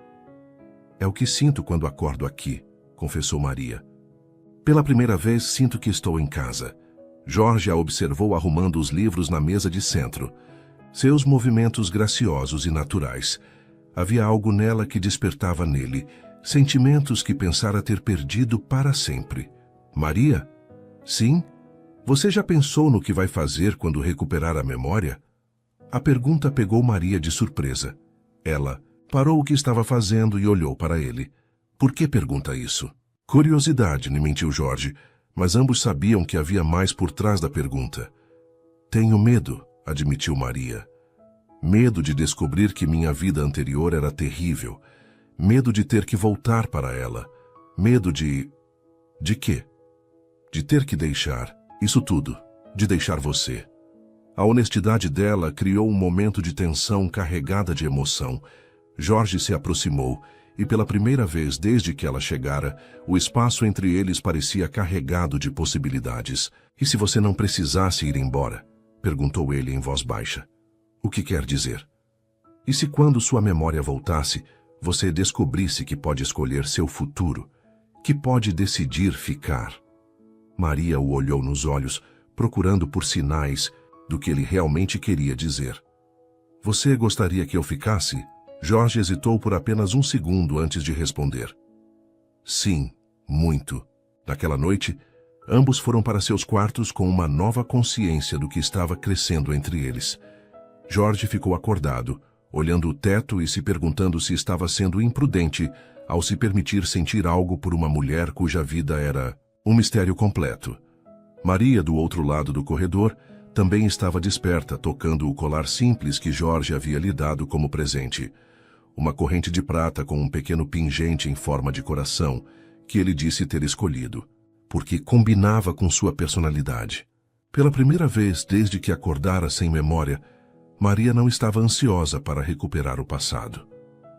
É o que sinto quando acordo aqui, confessou Maria. Pela primeira vez sinto que estou em casa. Jorge a observou arrumando os livros na mesa de centro. Seus movimentos graciosos e naturais. Havia algo nela que despertava nele, sentimentos que pensara ter perdido para sempre. Maria? Sim? Você já pensou no que vai fazer quando recuperar a memória? A pergunta pegou Maria de surpresa. Ela parou o que estava fazendo e olhou para ele. Por que pergunta isso? Curiosidade, lhe mentiu Jorge, mas ambos sabiam que havia mais por trás da pergunta. Tenho medo, admitiu Maria. Medo de descobrir que minha vida anterior era terrível. Medo de ter que voltar para ela. Medo de... De quê? De ter que deixar. Isso tudo. De deixar você. A honestidade dela criou um momento de tensão carregada de emoção. Jorge se aproximou e, pela primeira vez desde que ela chegara, o espaço entre eles parecia carregado de possibilidades. E se você não precisasse ir embora? Perguntou ele em voz baixa. O que quer dizer? E se quando sua memória voltasse, você descobrisse que pode escolher seu futuro, que pode decidir ficar? Maria o olhou nos olhos, procurando por sinais do que ele realmente queria dizer. Você gostaria que eu ficasse? Jorge hesitou por apenas um segundo antes de responder. Sim, muito. Naquela noite, ambos foram para seus quartos com uma nova consciência do que estava crescendo entre eles. Jorge ficou acordado, olhando o teto e se perguntando se estava sendo imprudente ao se permitir sentir algo por uma mulher cuja vida era um mistério completo. Maria, do outro lado do corredor, também estava desperta, tocando o colar simples que Jorge havia lhe dado como presente. Uma corrente de prata com um pequeno pingente em forma de coração, que ele disse ter escolhido, porque combinava com sua personalidade. Pela primeira vez desde que acordara sem memória, Maria não estava ansiosa para recuperar o passado.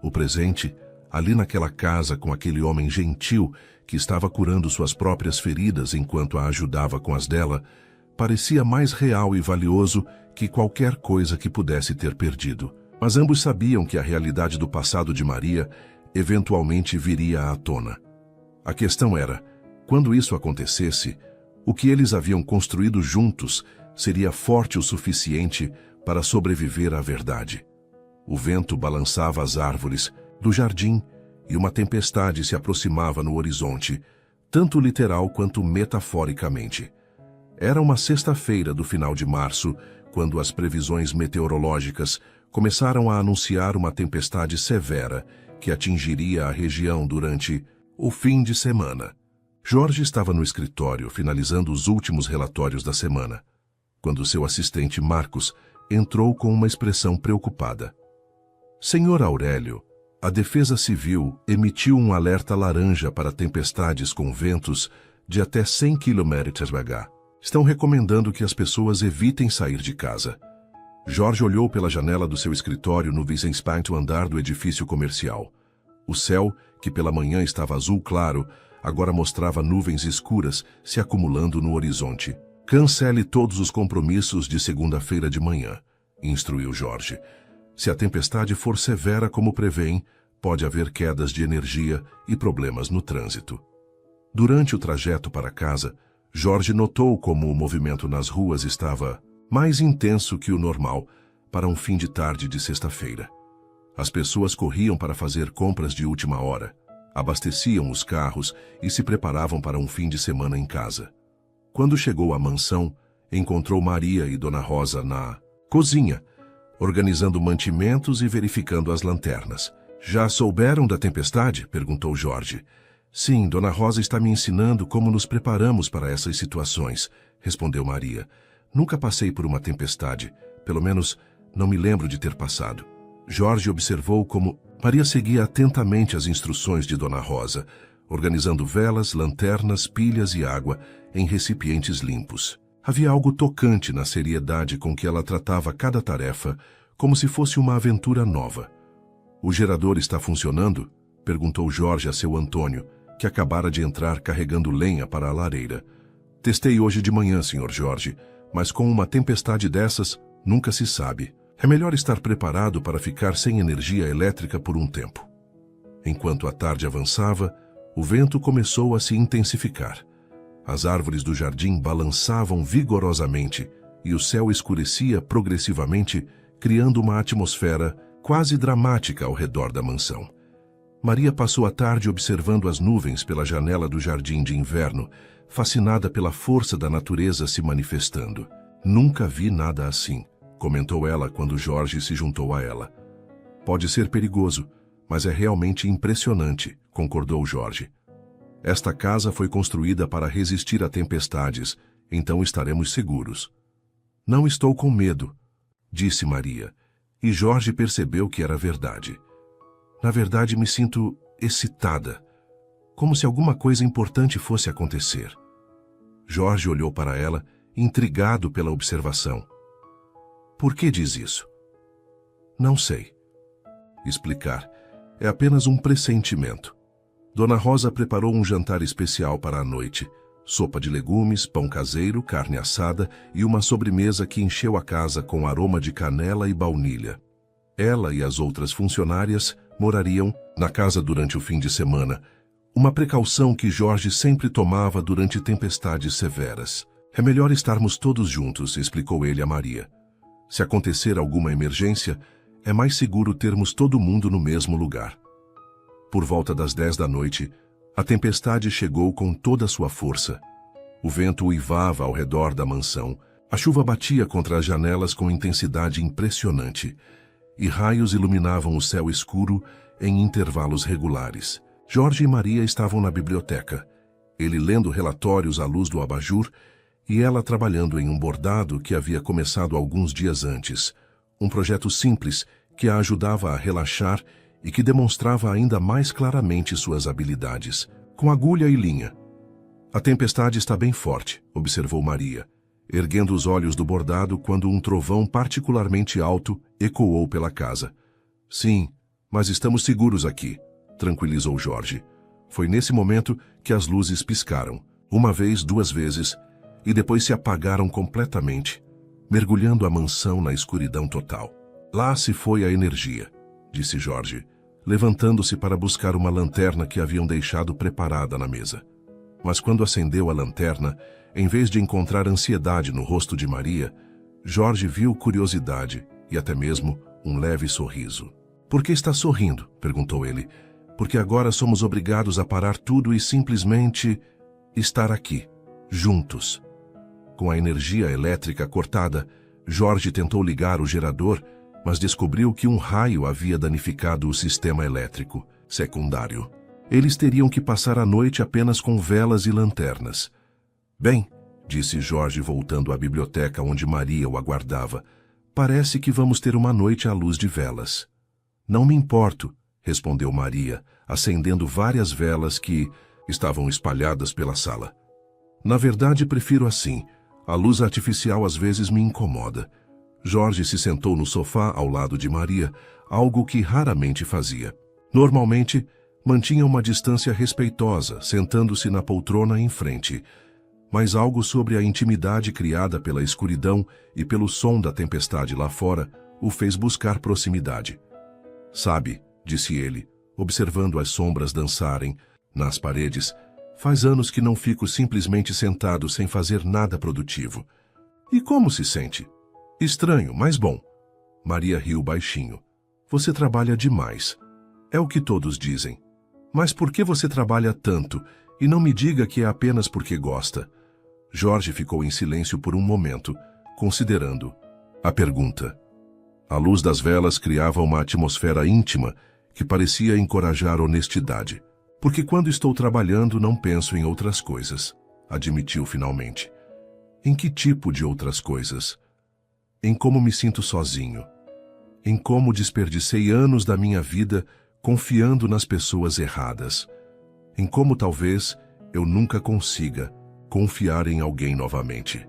O presente, ali naquela casa com aquele homem gentil que estava curando suas próprias feridas enquanto a ajudava com as dela, parecia mais real e valioso que qualquer coisa que pudesse ter perdido. Mas ambos sabiam que a realidade do passado de Maria eventualmente viria à tona. A questão era, quando isso acontecesse, o que eles haviam construído juntos seria forte o suficiente para sobreviver à verdade. O vento balançava as árvores do jardim e uma tempestade se aproximava no horizonte, tanto literal quanto metaforicamente. Era uma sexta-feira do final de março, quando as previsões meteorológicas começaram a anunciar uma tempestade severa que atingiria a região durante o fim de semana. Jorge estava no escritório finalizando os últimos relatórios da semana, quando seu assistente Marcos entrou com uma expressão preocupada. Senhor Aurélio, a Defesa Civil emitiu um alerta laranja para tempestades com ventos de até 100 km/h. Estão recomendando que as pessoas evitem sair de casa. Jorge olhou pela janela do seu escritório no 25º andar do edifício comercial. O céu, que pela manhã estava azul claro, agora mostrava nuvens escuras se acumulando no horizonte. Cancele todos os compromissos de segunda-feira de manhã, instruiu Jorge. Se a tempestade for severa como prevêem, pode haver quedas de energia e problemas no trânsito. Durante o trajeto para casa, Jorge notou como o movimento nas ruas estava mais intenso que o normal para um fim de tarde de sexta-feira. As pessoas corriam para fazer compras de última hora, abasteciam os carros e se preparavam para um fim de semana em casa. Quando chegou à mansão, encontrou Maria e Dona Rosa na cozinha, organizando mantimentos e verificando as lanternas. Já souberam da tempestade? Perguntou Jorge. Sim, Dona Rosa está me ensinando como nos preparamos para essas situações, respondeu Maria. Nunca passei por uma tempestade, pelo menos não me lembro de ter passado. Jorge observou como Maria seguia atentamente as instruções de Dona Rosa, organizando velas, lanternas, pilhas e água em recipientes limpos. Havia algo tocante na seriedade com que ela tratava cada tarefa, como se fosse uma aventura nova. "O gerador está funcionando?" perguntou Jorge a seu Antônio, que acabara de entrar carregando lenha para a lareira. "Testei hoje de manhã, Sr. Jorge, mas com uma tempestade dessas, nunca se sabe. É melhor estar preparado para ficar sem energia elétrica por um tempo." Enquanto a tarde avançava, o vento começou a se intensificar. As árvores do jardim balançavam vigorosamente e o céu escurecia progressivamente, criando uma atmosfera quase dramática ao redor da mansão. Maria passou a tarde observando as nuvens pela janela do jardim de inverno, fascinada pela força da natureza se manifestando. "Nunca vi nada assim", comentou ela quando Jorge se juntou a ela. "Pode ser perigoso, mas é realmente impressionante", concordou Jorge. "Esta casa foi construída para resistir a tempestades, então estaremos seguros." "Não estou com medo", disse Maria, e Jorge percebeu que era verdade. "Na verdade, me sinto excitada, como se alguma coisa importante fosse acontecer." Jorge olhou para ela, intrigado pela observação. "Por que diz isso?" "Não sei explicar. É apenas um pressentimento." Dona Rosa preparou um jantar especial para a noite. Sopa de legumes, pão caseiro, carne assada e uma sobremesa que encheu a casa com aroma de canela e baunilha. Ela e as outras funcionárias morariam na casa durante o fim de semana, uma precaução que Jorge sempre tomava durante tempestades severas. "É melhor estarmos todos juntos", explicou ele a Maria. "Se acontecer alguma emergência, é mais seguro termos todo mundo no mesmo lugar." Por volta das 10 da noite, a tempestade chegou com toda a sua força. O vento uivava ao redor da mansão, a chuva batia contra as janelas com intensidade impressionante, e raios iluminavam o céu escuro em intervalos regulares. Jorge e Maria estavam na biblioteca, ele lendo relatórios à luz do abajur e ela trabalhando em um bordado que havia começado alguns dias antes, um projeto simples que a ajudava a relaxar e que demonstrava ainda mais claramente suas habilidades, com agulha e linha. "A tempestade está bem forte", observou Maria, erguendo os olhos do bordado quando um trovão particularmente alto ecoou pela casa. "Sim, mas estamos seguros aqui", tranquilizou Jorge. Foi nesse momento que as luzes piscaram, uma vez, duas vezes, e depois se apagaram completamente, mergulhando a mansão na escuridão total. "Lá se foi a energia", disse Jorge, levantando-se para buscar uma lanterna que haviam deixado preparada na mesa. Mas quando acendeu a lanterna, em vez de encontrar ansiedade no rosto de Maria, Jorge viu curiosidade e até mesmo um leve sorriso. "Por que está sorrindo?", perguntou ele. "Porque agora somos obrigados a parar tudo e simplesmente estar aqui, juntos." Com a energia elétrica cortada, Jorge tentou ligar o gerador, mas descobriu que um raio havia danificado o sistema elétrico secundário. Eles teriam que passar a noite apenas com velas e lanternas. "Bem", disse Jorge voltando à biblioteca onde Maria o aguardava, "parece que vamos ter uma noite à luz de velas." "Não me importo", respondeu Maria, acendendo várias velas que estavam espalhadas pela sala. "Na verdade, prefiro assim. A luz artificial às vezes me incomoda." Jorge se sentou no sofá ao lado de Maria, algo que raramente fazia. Normalmente, mantinha uma distância respeitosa, sentando-se na poltrona em frente. Mas algo sobre a intimidade criada pela escuridão e pelo som da tempestade lá fora o fez buscar proximidade. "Sabe", disse ele, observando as sombras dançarem nas paredes, "faz anos que não fico simplesmente sentado sem fazer nada produtivo." "E como se sente?" "Estranho, mas bom." Maria riu baixinho. "Você trabalha demais. É o que todos dizem. Mas por que você trabalha tanto? E não me diga que é apenas porque gosta." Jorge ficou em silêncio por um momento, considerando a pergunta. A luz das velas criava uma atmosfera íntima que parecia encorajar honestidade. "Porque quando estou trabalhando não penso em outras coisas", admitiu finalmente. "Em que tipo de outras coisas?" "Em como me sinto sozinho. Em como desperdicei anos da minha vida confiando nas pessoas erradas. em como talvez eu nunca consiga confiar em alguém novamente.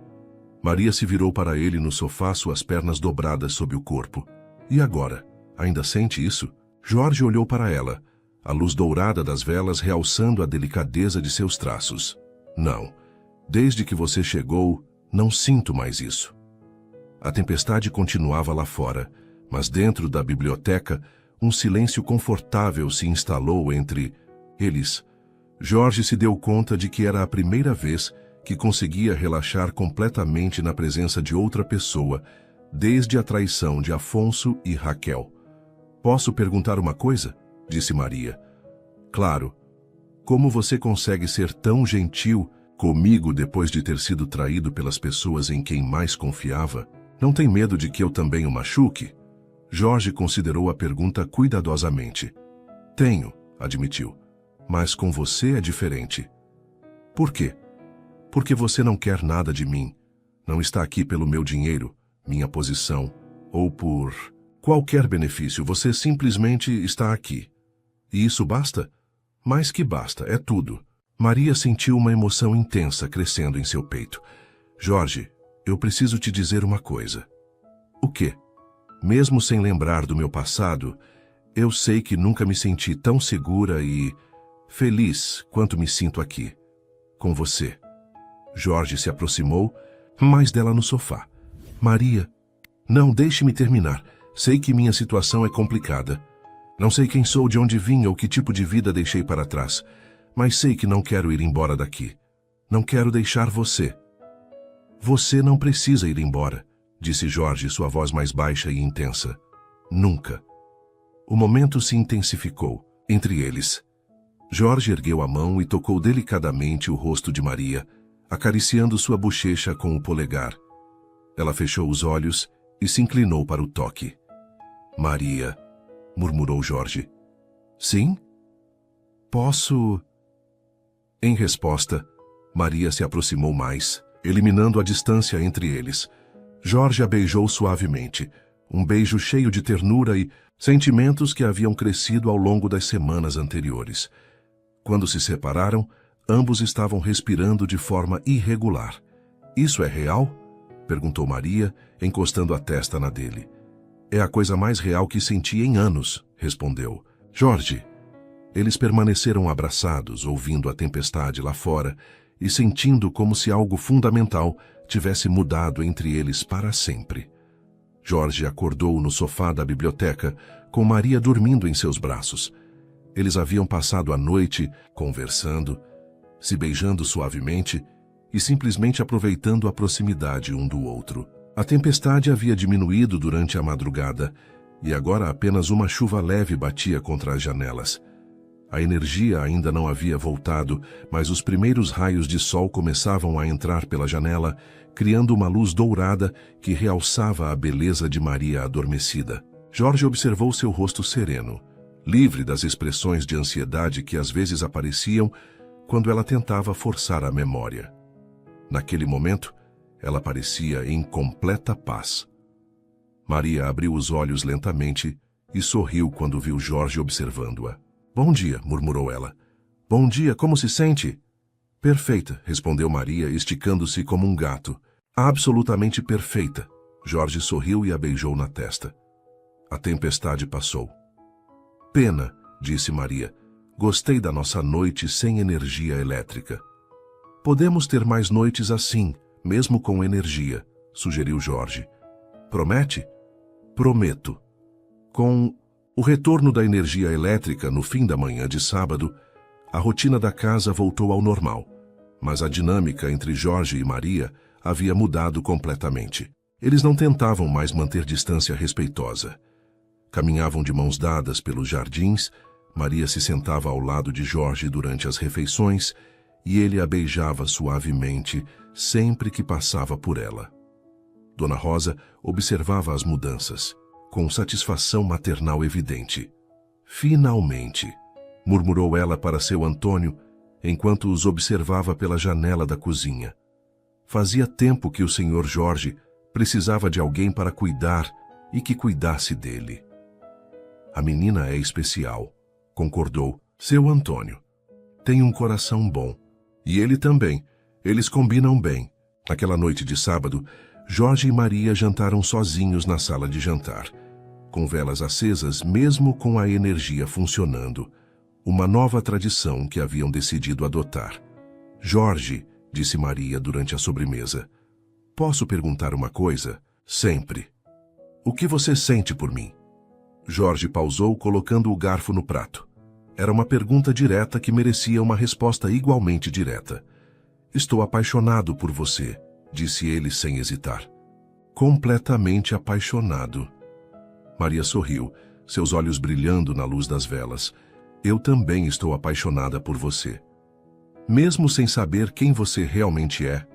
Maria se virou para ele no sofá, suas pernas dobradas sob o corpo. E agora? Ainda sente isso? Jorge olhou para ela, a luz dourada das velas realçando a delicadeza de seus traços. Não. Desde que você chegou, não sinto mais isso. A tempestade continuava lá fora, mas dentro da biblioteca, um silêncio confortável se instalou entre eles. Jorge se deu conta de que era a primeira vez que conseguia relaxar completamente na presença de outra pessoa, desde a traição de Afonso e Raquel. Posso perguntar uma coisa? Disse Maria. Claro. Como você consegue ser tão gentil comigo depois de ter sido traído pelas pessoas em quem mais confiava? Não tem medo de que eu também o machuque? Jorge considerou a pergunta cuidadosamente. Tenho, admitiu. Mas com você é diferente. Por quê? Porque você não quer nada de mim. Não está aqui pelo meu dinheiro, minha posição, ou por qualquer benefício. Você simplesmente está aqui. E isso basta? Mais que basta, é tudo. Maria sentiu uma emoção intensa crescendo em seu peito. Jorge, eu preciso te dizer uma coisa. O quê? Mesmo sem lembrar do meu passado, eu sei que nunca me senti tão segura e feliz quanto me sinto aqui, com você. Jorge se aproximou, mais dela no sofá. Maria, não, deixe-me terminar. Sei que minha situação é complicada. Não sei quem sou, de onde vim ou que tipo de vida deixei para trás, mas sei que não quero ir embora daqui. Não quero deixar você. Você não precisa ir embora, disse Jorge, sua voz mais baixa e intensa. Nunca. O momento se intensificou entre eles. Jorge ergueu a mão e tocou delicadamente o rosto de Maria, acariciando sua bochecha com o polegar. Ela fechou os olhos e se inclinou para o toque. Maria, murmurou Jorge. Sim? Posso... Em resposta, Maria se aproximou mais, eliminando a distância entre eles. Jorge a beijou suavemente, um beijo cheio de ternura e sentimentos que haviam crescido ao longo das semanas anteriores. Quando se separaram, ambos estavam respirando de forma irregular. Isso é real? Perguntou Maria, encostando a testa na dele. É a coisa mais real que senti em anos, respondeu. Jorge. Eles permaneceram abraçados, ouvindo a tempestade lá fora e sentindo como se algo fundamental tivesse mudado entre eles para sempre. Jorge acordou no sofá da biblioteca, com Maria dormindo em seus braços. Eles haviam passado a noite conversando, se beijando suavemente e simplesmente aproveitando a proximidade um do outro. A tempestade havia diminuído durante a madrugada e agora apenas uma chuva leve batia contra as janelas. A energia ainda não havia voltado, mas os primeiros raios de sol começavam a entrar pela janela, criando uma luz dourada que realçava a beleza de Maria adormecida. Jorge observou seu rosto sereno, livre das expressões de ansiedade que às vezes apareciam quando ela tentava forçar a memória. Naquele momento, ela parecia em completa paz. Maria abriu os olhos lentamente e sorriu quando viu Jorge observando-a. Bom dia, murmurou ela. Bom dia, como se sente? Perfeita, respondeu Maria, esticando-se como um gato. Absolutamente perfeita. Jorge sorriu e a beijou na testa. A tempestade passou. Pena, disse Maria. Gostei da nossa noite sem energia elétrica. Podemos ter mais noites assim, mesmo com energia, sugeriu Jorge. Promete? Prometo. Com o retorno da energia elétrica no fim da manhã de sábado, a rotina da casa voltou ao normal, mas a dinâmica entre Jorge e Maria havia mudado completamente. Eles não tentavam mais manter distância respeitosa. Caminhavam de mãos dadas pelos jardins, Maria se sentava ao lado de Jorge durante as refeições e ele a beijava suavemente sempre que passava por ela. Dona Rosa observava as mudanças, com satisfação maternal evidente. Finalmente, murmurou ela para seu Antônio, enquanto os observava pela janela da cozinha. Fazia tempo que o senhor Jorge precisava de alguém para cuidar e que cuidasse dele. A menina é especial, concordou seu Antônio. tem um coração bom. E ele também. Eles combinam bem. Naquela noite de sábado, Jorge e Maria jantaram sozinhos na sala de jantar, com velas acesas, mesmo com a energia funcionando. Uma nova tradição que haviam decidido adotar. Jorge, disse Maria durante a sobremesa, posso perguntar uma coisa? Sempre. O que você sente por mim? Jorge pausou, colocando o garfo no prato. Era uma pergunta direta que merecia uma resposta igualmente direta. Estou apaixonado por você, disse ele sem hesitar. Completamente apaixonado. Maria sorriu, seus olhos brilhando na luz das velas. Eu também estou apaixonada por você. Mesmo sem saber quem você realmente é.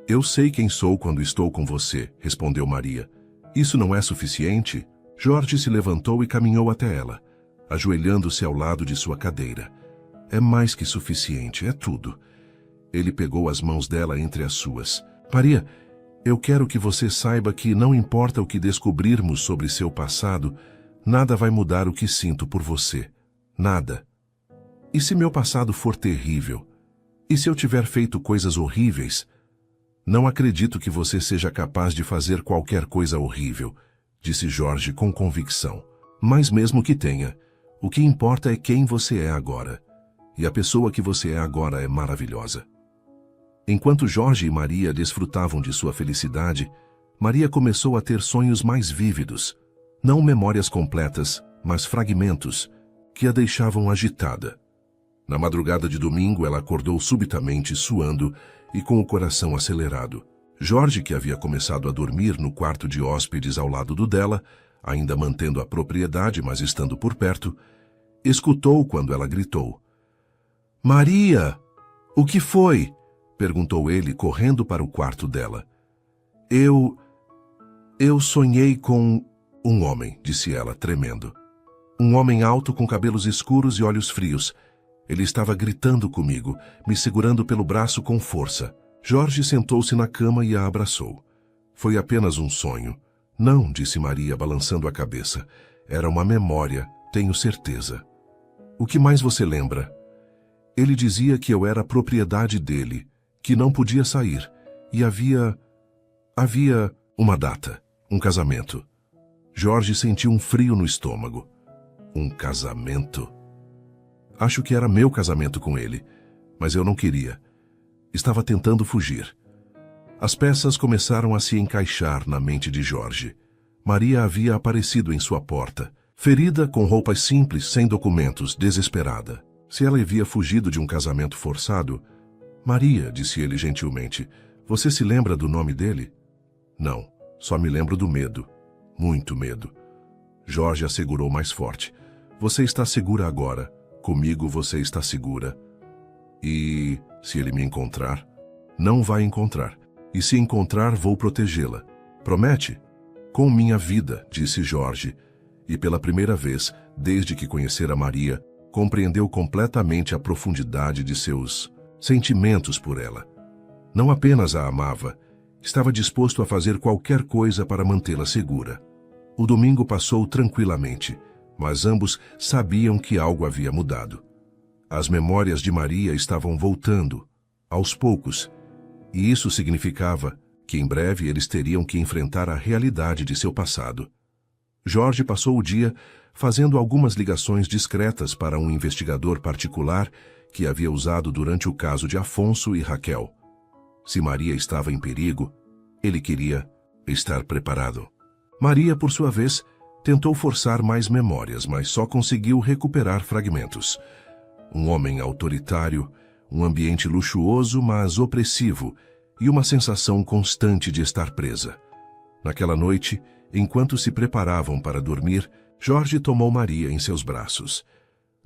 Eu sei quem sou quando estou com você, respondeu Maria. Isso não é suficiente? Jorge se levantou e caminhou até ela, ajoelhando-se ao lado de sua cadeira. É mais que suficiente, é tudo. Ele pegou as mãos dela entre as suas. Maria, eu quero que você saiba que não importa o que descobrirmos sobre seu passado, nada vai mudar o que sinto por você. Nada. E se meu passado for terrível? E se eu tiver feito coisas horríveis? Não acredito que você seja capaz de fazer qualquer coisa horrível, disse Jorge com convicção. Mas mesmo que tenha, o que importa é quem você é agora. E a pessoa que você é agora é maravilhosa. Enquanto Jorge e Maria desfrutavam de sua felicidade, Maria começou a ter sonhos mais vívidos, não memórias completas, mas fragmentos, que a deixavam agitada. Na madrugada de domingo, ela acordou subitamente suando e com o coração acelerado. Jorge, que havia começado a dormir no quarto de hóspedes ao lado do dela, ainda mantendo a propriedade, mas estando por perto, escutou quando ela gritou. Maria! O que foi? Perguntou ele, correndo para o quarto dela. Eu sonhei com um homem, disse ela, tremendo. Um homem alto com cabelos escuros e olhos frios. Ele estava gritando comigo, me segurando pelo braço com força. Jorge sentou-se na cama e a abraçou. Foi apenas um sonho. Não, disse Maria, balançando a cabeça. Era uma memória, tenho certeza. O que mais você lembra? Ele dizia que eu era propriedade dele, que não podia sair, e havia uma data, um casamento. Jorge sentiu um frio no estômago. Um casamento? Acho que era meu casamento com ele, mas eu não queria. Estava tentando fugir. As peças começaram a se encaixar na mente de Jorge. Maria havia aparecido em sua porta, ferida, com roupas simples, sem documentos, desesperada. Se ela havia fugido de um casamento forçado... Maria, disse ele gentilmente, você se lembra do nome dele? Não, só me lembro do medo. Muito medo. Jorge assegurou mais forte. Você está segura agora. Comigo você está segura. E se ele me encontrar? Não vai encontrar. E se encontrar, vou protegê-la. Promete? Com minha vida, disse Jorge. E pela primeira vez, desde que conhecera Maria, compreendeu completamente a profundidade de seus sentimentos por ela. Não apenas a amava, estava disposto a fazer qualquer coisa para mantê-la segura. O domingo passou tranquilamente, mas ambos sabiam que algo havia mudado. As memórias de Maria estavam voltando, aos poucos, e isso significava que em breve eles teriam que enfrentar a realidade de seu passado. Jorge passou o dia fazendo algumas ligações discretas para um investigador particular que havia usado durante o caso de Afonso e Raquel. Se Maria estava em perigo, ele queria estar preparado. Maria, por sua vez, tentou forçar mais memórias, mas só conseguiu recuperar fragmentos. Um homem autoritário, um ambiente luxuoso, mas opressivo, e uma sensação constante de estar presa. Naquela noite, enquanto se preparavam para dormir, Jorge tomou Maria em seus braços.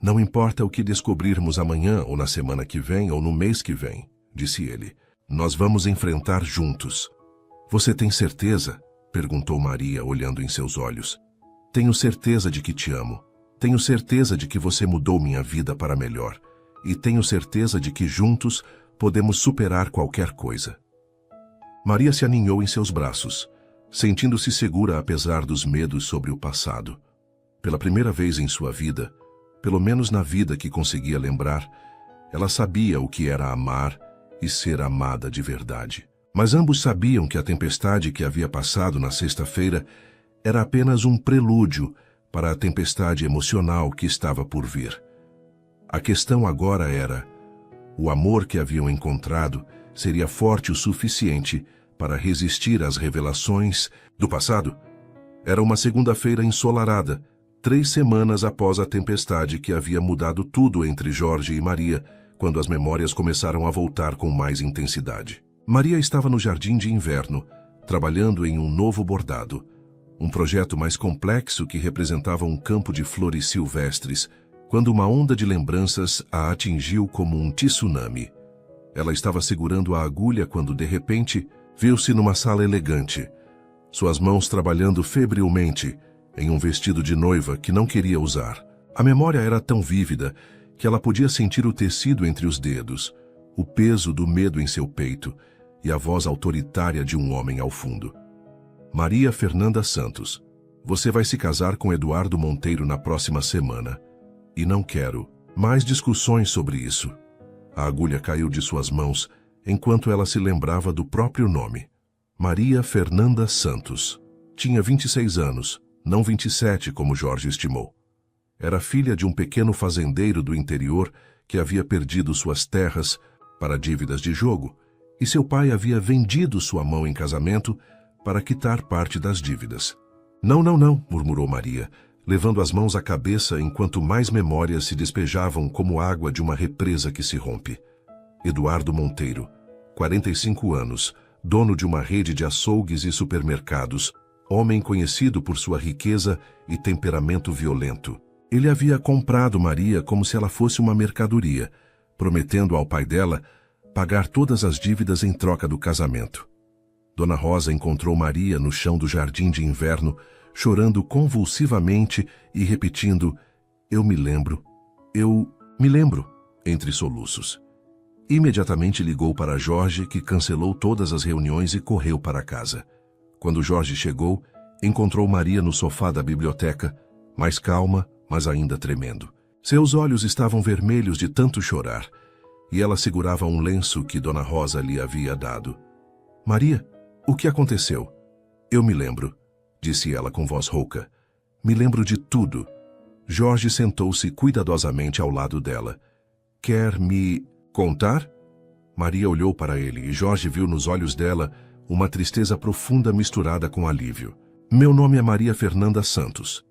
Não importa o que descobrirmos amanhã, ou na semana que vem, ou no mês que vem, disse ele. Nós vamos enfrentar juntos. Você tem certeza? Perguntou Maria, olhando em seus olhos. Tenho certeza de que te amo. Tenho certeza de que você mudou minha vida para melhor. E tenho certeza de que juntos podemos superar qualquer coisa. Maria se aninhou em seus braços, sentindo-se segura apesar dos medos sobre o passado. Pela primeira vez em sua vida, pelo menos na vida que conseguia lembrar, Ela sabia o que era amar e ser amada de verdade. Mas ambos sabiam que a tempestade que havia passado na sexta-feira era apenas um prelúdio para a tempestade emocional que estava por vir. A questão agora era: o amor que haviam encontrado seria forte o suficiente para resistir às revelações do passado? Era uma segunda-feira ensolarada, 3 semanas após a tempestade que havia mudado tudo entre Jorge e Maria, quando as memórias começaram a voltar com mais intensidade. Maria estava no jardim de inverno, trabalhando em um novo bordado, um projeto mais complexo que representava um campo de flores silvestres, quando uma onda de lembranças a atingiu como um tsunami. Ela estava segurando a agulha quando, de repente, viu-se numa sala elegante, suas mãos trabalhando febrilmente em um vestido de noiva que não queria usar. A memória era tão vívida que ela podia sentir o tecido entre os dedos, o peso do medo em seu peito e a voz autoritária de um homem ao fundo. Maria Fernanda Santos, você vai se casar com Eduardo Monteiro na próxima semana. E não quero mais discussões sobre isso. A agulha caiu de suas mãos enquanto ela se lembrava do próprio nome. Maria Fernanda Santos. Tinha 26 anos, não 27 como Jorge estimou. Era filha de um pequeno fazendeiro do interior que havia perdido suas terras para dívidas de jogo, e seu pai havia vendido sua mão em casamento para quitar parte das dívidas. Não, murmurou Maria, levando as mãos à cabeça enquanto mais memórias se despejavam como água de uma represa que se rompe. Eduardo Monteiro, 45 anos, dono de uma rede de açougues e supermercados, homem conhecido por sua riqueza e temperamento violento. Ele havia comprado Maria como se ela fosse uma mercadoria, prometendo ao pai dela pagar todas as dívidas em troca do casamento. Dona Rosa encontrou Maria no chão do jardim de inverno, chorando convulsivamente e repetindo: eu me lembro, entre soluços. Imediatamente ligou para Jorge, que cancelou todas as reuniões e correu para casa. Quando Jorge chegou, encontrou Maria no sofá da biblioteca, mais calma, mas ainda tremendo. Seus olhos estavam vermelhos de tanto chorar, e ela segurava um lenço que Dona Rosa lhe havia dado. Maria, o que aconteceu? Eu me lembro, disse ela com voz rouca. Me lembro de tudo. Jorge sentou-se cuidadosamente ao lado dela. Quer me contar? Maria olhou para ele e Jorge viu nos olhos dela uma tristeza profunda misturada com alívio. Meu nome é Maria Fernanda Santos.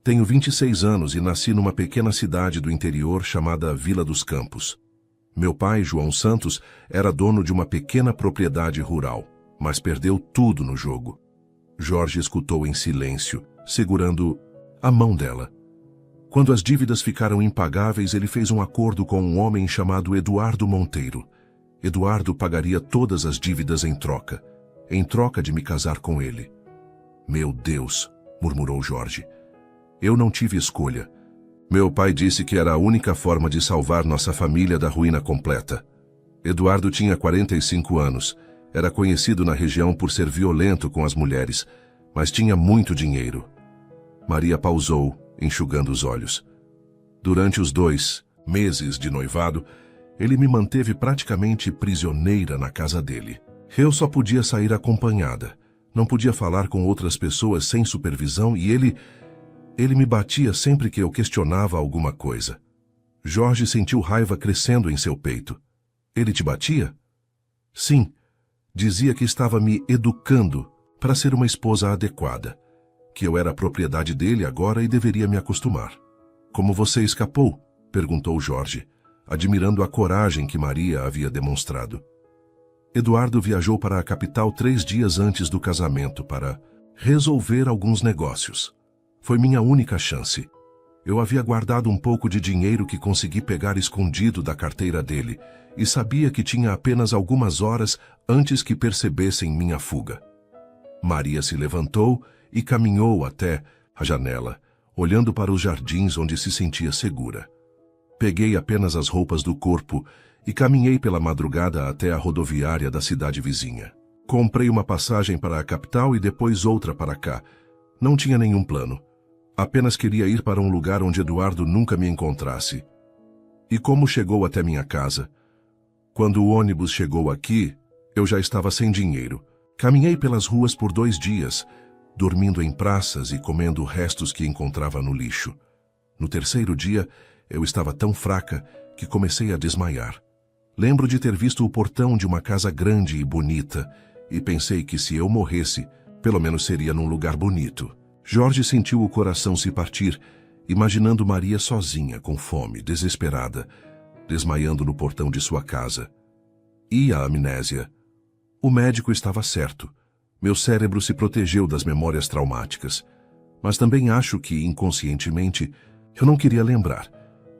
Tenho 26 anos e nasci numa pequena cidade do interior chamada Vila dos Campos. Meu pai, João Santos, era dono de uma pequena propriedade rural, mas perdeu tudo no jogo. Jorge escutou em silêncio, segurando a mão dela. Quando as dívidas ficaram impagáveis, ele fez um acordo com um homem chamado Eduardo Monteiro. Eduardo pagaria todas as dívidas em troca de me casar com ele. Meu Deus, murmurou Jorge. Eu não tive escolha. Meu pai disse que era a única forma de salvar nossa família da ruína completa. Eduardo tinha 45 anos. Era conhecido na região por ser violento com as mulheres, mas tinha muito dinheiro. Maria pausou, enxugando os olhos. Durante os 2 meses de noivado, ele me manteve praticamente prisioneira na casa dele. Eu só podia sair acompanhada. Não podia falar com outras pessoas sem supervisão e ele me batia sempre que eu questionava alguma coisa. Jorge sentiu raiva crescendo em seu peito. Ele te batia? Sim. Dizia que estava me educando para ser uma esposa adequada, que eu era propriedade dele agora e deveria me acostumar. Como você escapou? Perguntou Jorge, admirando a coragem que Maria havia demonstrado. Eduardo viajou para a capital 3 dias antes do casamento para resolver alguns negócios. Foi minha única chance. Eu havia guardado um pouco de dinheiro que consegui pegar escondido da carteira dele e sabia que tinha apenas algumas horas antes que percebessem minha fuga. Maria se levantou e caminhou até a janela, olhando para os jardins onde se sentia segura. Peguei apenas as roupas do corpo e caminhei pela madrugada até a rodoviária da cidade vizinha. Comprei uma passagem para a capital e depois outra para cá. Não tinha nenhum plano. Apenas queria ir para um lugar onde Eduardo nunca me encontrasse. E como chegou até minha casa? Quando o ônibus chegou aqui, eu já estava sem dinheiro. Caminhei pelas ruas por 2 dias, dormindo em praças e comendo restos que encontrava no lixo. No 3º dia, eu estava tão fraca que comecei a desmaiar. Lembro de ter visto o portão de uma casa grande e bonita e pensei que se eu morresse, pelo menos seria num lugar bonito. Jorge sentiu o coração se partir, imaginando Maria sozinha, com fome, desesperada, desmaiando no portão de sua casa. E a amnésia? O médico estava certo. Meu cérebro se protegeu das memórias traumáticas. Mas também acho que, inconscientemente, eu não queria lembrar,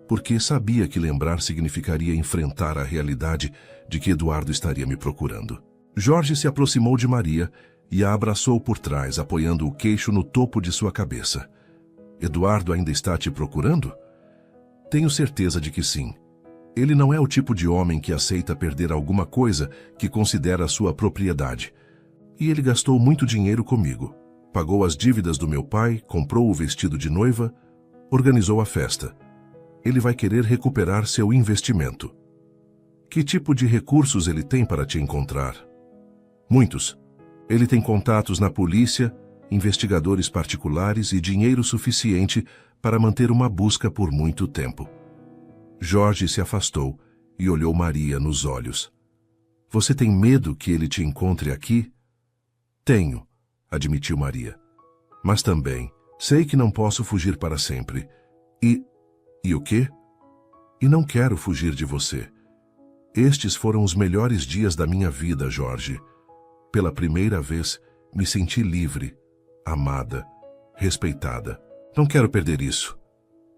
porque sabia que lembrar significaria enfrentar a realidade de que Eduardo estaria me procurando. Jorge se aproximou de Maria e a abraçou por trás, apoiando o queixo no topo de sua cabeça. Eduardo ainda está te procurando? Tenho certeza de que sim. Ele não é o tipo de homem que aceita perder alguma coisa que considera sua propriedade. E ele gastou muito dinheiro comigo. Pagou as dívidas do meu pai, comprou o vestido de noiva, organizou a festa. Ele vai querer recuperar seu investimento. Que tipo de recursos ele tem para te encontrar? Muitos. Ele tem contatos na polícia, investigadores particulares e dinheiro suficiente para manter uma busca por muito tempo. Jorge se afastou e olhou Maria nos olhos. Você tem medo que ele te encontre aqui? Tenho, admitiu Maria. Mas também sei que não posso fugir para sempre. E o quê? E não quero fugir de você. Estes foram os melhores dias da minha vida, Jorge. Pela primeira vez, me senti livre, amada, respeitada. Não quero perder isso.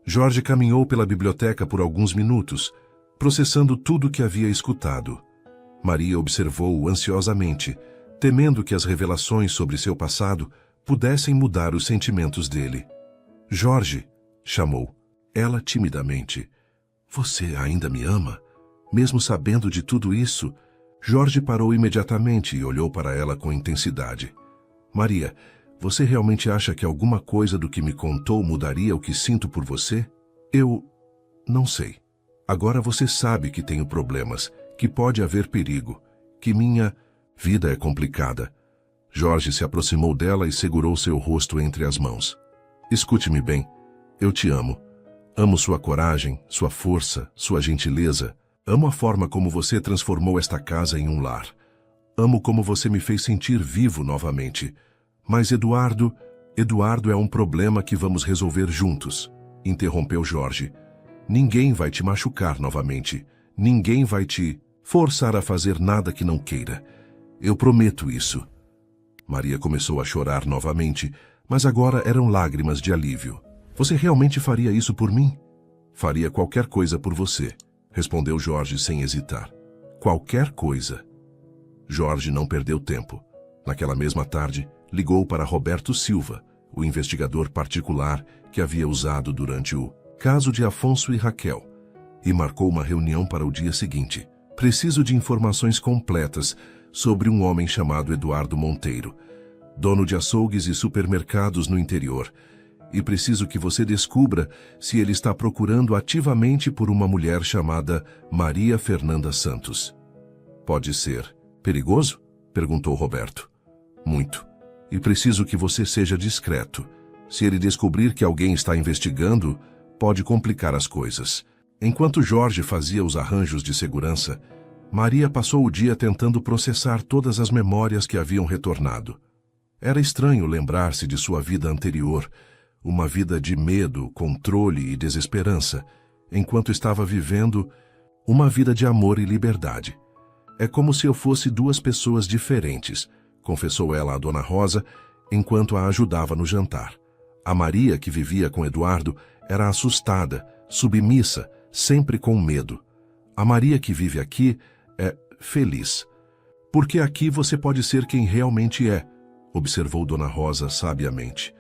Jorge caminhou pela biblioteca por alguns minutos, processando tudo o que havia escutado. Maria observou-o ansiosamente, temendo que as revelações sobre seu passado pudessem mudar os sentimentos dele. Jorge, chamou, ela timidamente. Você ainda me ama? Mesmo sabendo de tudo isso? Jorge parou imediatamente e olhou para ela com intensidade. Maria, você realmente acha que alguma coisa do que me contou mudaria o que sinto por você? Eu não sei. Agora você sabe que tenho problemas, que pode haver perigo, que minha vida é complicada. Jorge se aproximou dela e segurou seu rosto entre as mãos. Escute-me bem. Eu te amo. Amo sua coragem, sua força, sua gentileza. Amo a forma como você transformou esta casa em um lar. Amo como você me fez sentir vivo novamente. Mas Eduardo é um problema que vamos resolver juntos, interrompeu Jorge. Ninguém vai te machucar novamente. Ninguém vai te forçar a fazer nada que não queira. Eu prometo isso. Maria começou a chorar novamente, mas agora eram lágrimas de alívio. Você realmente faria isso por mim? Faria qualquer coisa por você, respondeu Jorge sem hesitar. Qualquer coisa. Jorge não perdeu tempo. Naquela mesma tarde, ligou para Roberto Silva, o investigador particular que havia usado durante o caso de Afonso e Raquel, e marcou uma reunião para o dia seguinte. Preciso de informações completas sobre um homem chamado Eduardo Monteiro, dono de açougues e supermercados no interior, e preciso que você descubra se ele está procurando ativamente por uma mulher chamada Maria Fernanda Santos. Pode ser perigoso? Perguntou Roberto. Muito. E preciso que você seja discreto. Se ele descobrir que alguém está investigando, pode complicar as coisas. Enquanto Jorge fazia os arranjos de segurança, Maria passou o dia tentando processar todas as memórias que haviam retornado. Era estranho lembrar-se de sua vida anterior, uma vida de medo, controle e desesperança, enquanto estava vivendo uma vida de amor e liberdade. É como se eu fosse 2 pessoas diferentes, confessou ela a Dona Rosa, enquanto a ajudava no jantar. A Maria, que vivia com Eduardo, era assustada, submissa, sempre com medo. A Maria que vive aqui é feliz. Porque aqui você pode ser quem realmente é, observou Dona Rosa sabiamente.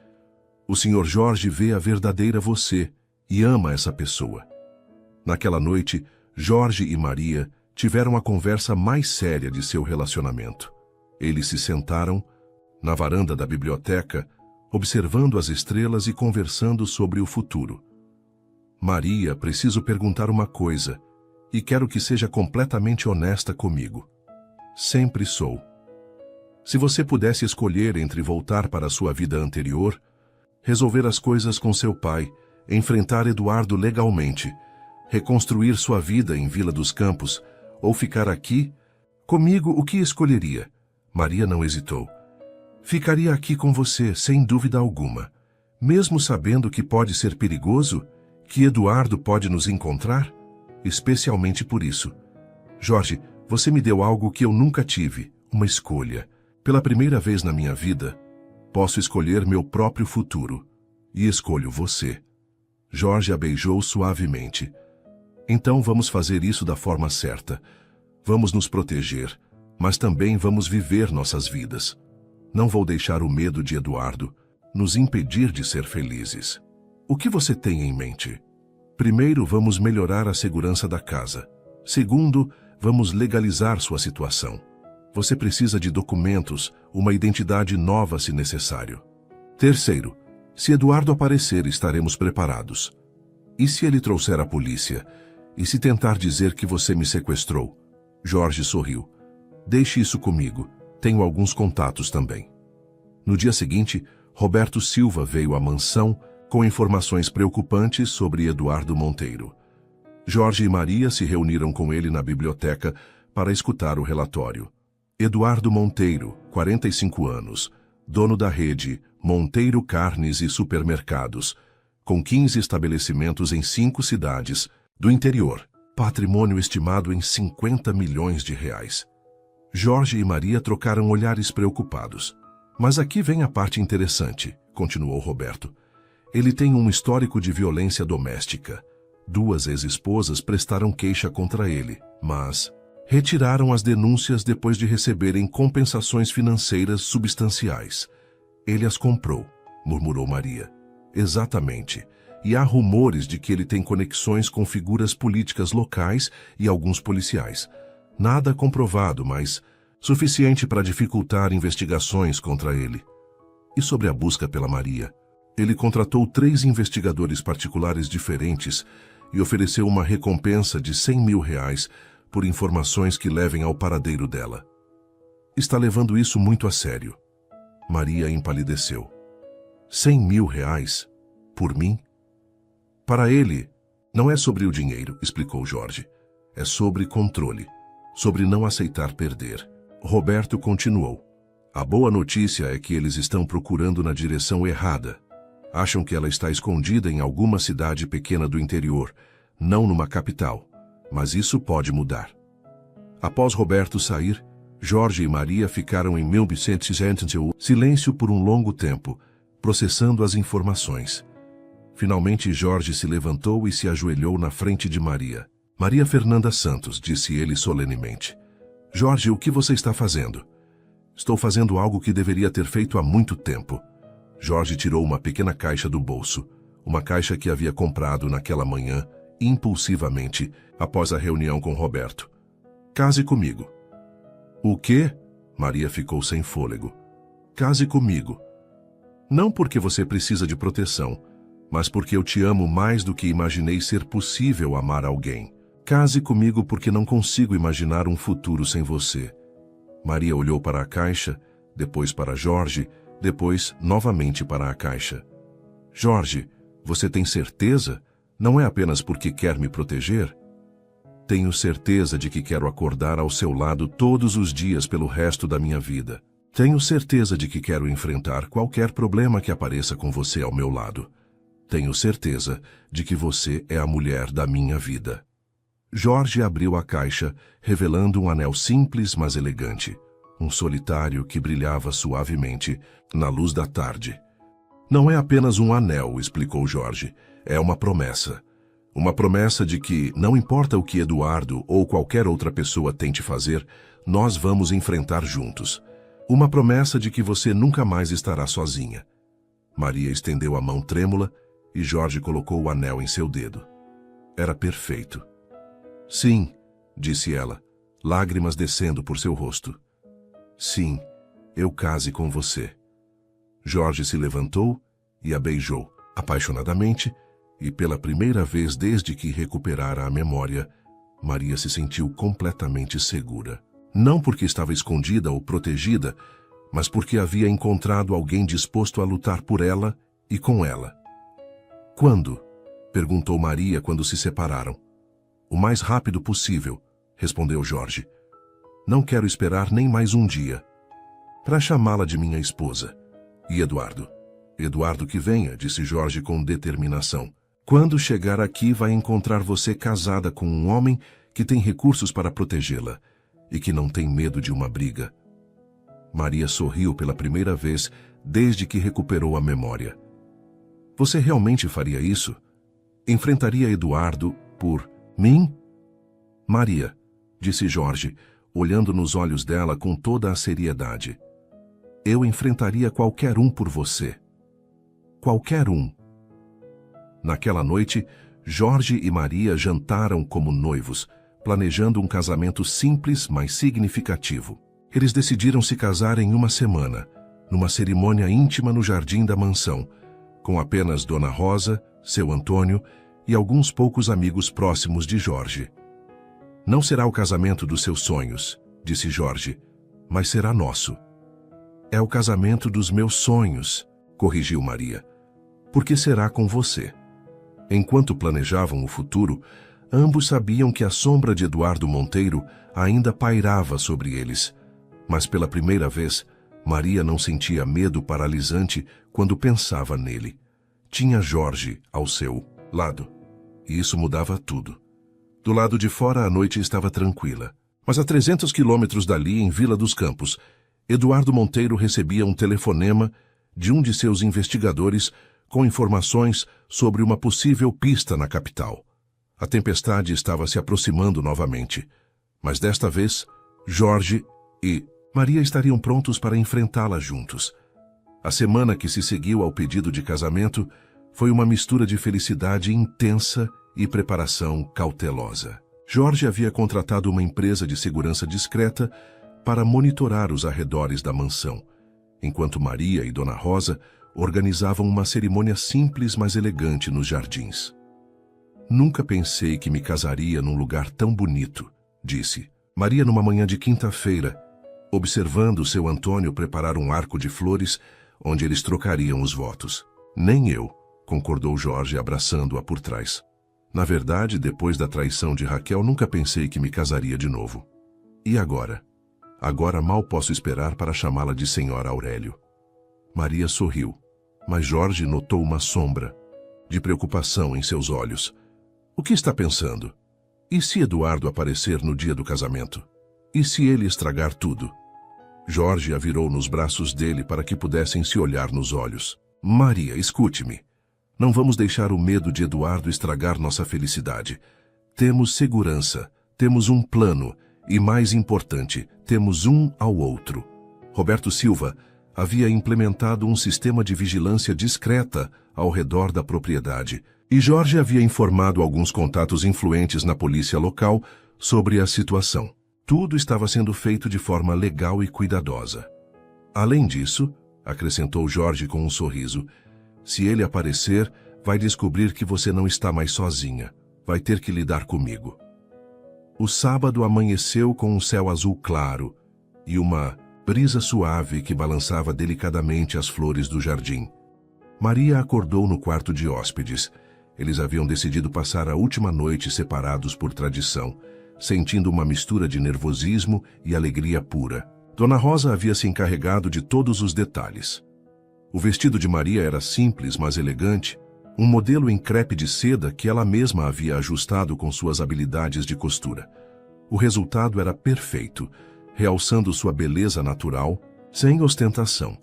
O Sr. Jorge vê a verdadeira você e ama essa pessoa. Naquela noite, Jorge e Maria tiveram a conversa mais séria de seu relacionamento. Eles se sentaram na varanda da biblioteca, observando as estrelas e conversando sobre o futuro. Maria, preciso perguntar uma coisa, e quero que seja completamente honesta comigo. Sempre sou. Se você pudesse escolher entre voltar para a sua vida anterior, resolver as coisas com seu pai, enfrentar Eduardo legalmente, reconstruir sua vida em Vila dos Campos, ou ficar aqui, comigo, o que escolheria? Maria não hesitou. Ficaria aqui com você, sem dúvida alguma. Mesmo sabendo que pode ser perigoso, que Eduardo pode nos encontrar, especialmente por isso. Jorge, você me deu algo que eu nunca tive, uma escolha. Pela primeira vez na minha vida, posso escolher meu próprio futuro. E escolho você. Jorge a beijou suavemente. Então vamos fazer isso da forma certa. Vamos nos proteger, mas também vamos viver nossas vidas. Não vou deixar o medo de Eduardo nos impedir de ser felizes. O que você tem em mente? Primeiro, vamos melhorar a segurança da casa. Segundo, vamos legalizar sua situação. Você precisa de documentos, uma identidade nova se necessário. Terceiro, se Eduardo aparecer, estaremos preparados. E se ele trouxer a polícia? E se tentar dizer que você me sequestrou? Jorge sorriu. Deixe isso comigo. Tenho alguns contatos também. No dia seguinte, Roberto Silva veio à mansão com informações preocupantes sobre Eduardo Monteiro. Jorge e Maria se reuniram com ele na biblioteca para escutar o relatório. Eduardo Monteiro, 45 anos, dono da rede Monteiro Carnes e Supermercados, com 15 estabelecimentos em 5 cidades do interior, patrimônio estimado em 50 milhões de reais. Jorge e Maria trocaram olhares preocupados. Mas aqui vem a parte interessante, continuou Roberto. Ele tem um histórico de violência doméstica. 2 ex-esposas prestaram queixa contra ele, mas retiraram as denúncias depois de receberem compensações financeiras substanciais. Ele as comprou, murmurou Maria. Exatamente. E há rumores de que ele tem conexões com figuras políticas locais e alguns policiais. Nada comprovado, mas suficiente para dificultar investigações contra ele. E sobre a busca pela Maria? Ele contratou 3 investigadores particulares diferentes e ofereceu uma recompensa de R$100 mil por informações que levem ao paradeiro dela. Está levando isso muito a sério. Maria empalideceu. R$100 mil? Por mim? Para ele, não é sobre o dinheiro, explicou Jorge. É sobre controle, sobre não aceitar perder. Roberto continuou. A boa notícia é que eles estão procurando na direção errada. Acham que ela está escondida em alguma cidade pequena do interior, não numa capital. Mas isso pode mudar. Após Roberto sair, Jorge e Maria ficaram em 1961 silêncio por um longo tempo, processando as informações. Finalmente Jorge se levantou e se ajoelhou na frente de Maria. Maria Fernanda Santos, disse ele solenemente. Jorge, o que você está fazendo? Estou fazendo algo que deveria ter feito há muito tempo. Jorge tirou uma pequena caixa do bolso, uma caixa que havia comprado naquela manhã, impulsivamente, após a reunião com Roberto. Case comigo. O quê? Maria ficou sem fôlego. Case comigo. Não porque você precisa de proteção, mas porque eu te amo mais do que imaginei ser possível amar alguém. Case comigo porque não consigo imaginar um futuro sem você. Maria olhou para a caixa, depois para Jorge, depois novamente para a caixa. Jorge, você tem certeza? Não é apenas porque quer me proteger? Tenho certeza de que quero acordar ao seu lado todos os dias pelo resto da minha vida. Tenho certeza de que quero enfrentar qualquer problema que apareça com você ao meu lado. Tenho certeza de que você é a mulher da minha vida. Jorge abriu a caixa, revelando um anel simples, mas elegante. Um solitário que brilhava suavemente na luz da tarde. Não é apenas um anel, explicou Jorge. É uma promessa. Uma promessa de que, não importa o que Eduardo ou qualquer outra pessoa tente fazer, nós vamos enfrentar juntos. Uma promessa de que você nunca mais estará sozinha. Maria estendeu a mão trêmula e Jorge colocou o anel em seu dedo. Era perfeito. Sim, disse ela, lágrimas descendo por seu rosto. Sim, eu case com você. Jorge se levantou e a beijou, apaixonadamente, e pela primeira vez desde que recuperara a memória, Maria se sentiu completamente segura. Não porque estava escondida ou protegida, mas porque havia encontrado alguém disposto a lutar por ela e com ela. "Quando?" perguntou Maria quando se separaram. "O mais rápido possível", respondeu Jorge. "Não quero esperar nem mais um dia. Para chamá-la de minha esposa. E Eduardo?" "Eduardo que venha", disse Jorge com determinação. "Quando chegar aqui vai encontrar você casada com um homem que tem recursos para protegê-la e que não tem medo de uma briga." Maria sorriu pela primeira vez desde que recuperou a memória. "Você realmente faria isso? Enfrentaria Eduardo por mim?" "Maria", disse Jorge, olhando nos olhos dela com toda a seriedade. "Eu enfrentaria qualquer um por você. Qualquer um." Naquela noite, Jorge e Maria jantaram como noivos, planejando um casamento simples, mas significativo. Eles decidiram se casar em uma semana, numa cerimônia íntima no jardim da mansão, com apenas Dona Rosa, seu Antônio e alguns poucos amigos próximos de Jorge. "Não será o casamento dos seus sonhos", disse Jorge, "mas será nosso." "É o casamento dos meus sonhos", corrigiu Maria, "porque será com você." Enquanto planejavam o futuro, ambos sabiam que a sombra de Eduardo Monteiro ainda pairava sobre eles. Mas pela primeira vez, Maria não sentia medo paralisante quando pensava nele. Tinha Jorge ao seu lado. E isso mudava tudo. Do lado de fora a noite estava tranquila. Mas a 300 quilômetros dali, em Vila dos Campos, Eduardo Monteiro recebia um telefonema de um de seus investigadores com informações sobre uma possível pista na capital. A tempestade estava se aproximando novamente, mas desta vez, Jorge e Maria estariam prontos para enfrentá-la juntos. A semana que se seguiu ao pedido de casamento foi uma mistura de felicidade intensa e preparação cautelosa. Jorge havia contratado uma empresa de segurança discreta para monitorar os arredores da mansão, enquanto Maria e Dona Rosa organizavam uma cerimônia simples, mas elegante nos jardins. "Nunca pensei que me casaria num lugar tão bonito", disse Maria numa manhã de quinta-feira, observando seu Antônio preparar um arco de flores onde eles trocariam os votos. "Nem eu", concordou Jorge, abraçando-a por trás. "Na verdade, depois da traição de Raquel, nunca pensei que me casaria de novo. E agora? Agora mal posso esperar para chamá-la de Senhora Aurélio." Maria sorriu, mas Jorge notou uma sombra de preocupação em seus olhos. "O que está pensando? E se Eduardo aparecer no dia do casamento? E se ele estragar tudo?" Jorge a virou nos braços dele para que pudessem se olhar nos olhos. "Maria, escute-me. Não vamos deixar o medo de Eduardo estragar nossa felicidade. Temos segurança, temos um plano e, mais importante, temos um ao outro." Roberto Silva havia implementado um sistema de vigilância discreta ao redor da propriedade, e Jorge havia informado alguns contatos influentes na polícia local sobre a situação. Tudo estava sendo feito de forma legal e cuidadosa. "Além disso", acrescentou Jorge com um sorriso, "se ele aparecer, vai descobrir que você não está mais sozinha. Vai ter que lidar comigo." O sábado amanheceu com um céu azul claro e uma brisa suave que balançava delicadamente as flores do jardim. Maria acordou no quarto de hóspedes. Eles haviam decidido passar a última noite separados por tradição, sentindo uma mistura de nervosismo e alegria pura. Dona Rosa havia se encarregado de todos os detalhes. O vestido de Maria era simples, mas elegante, um modelo em crepe de seda que ela mesma havia ajustado com suas habilidades de costura. O resultado era perfeito, realçando sua beleza natural, sem ostentação.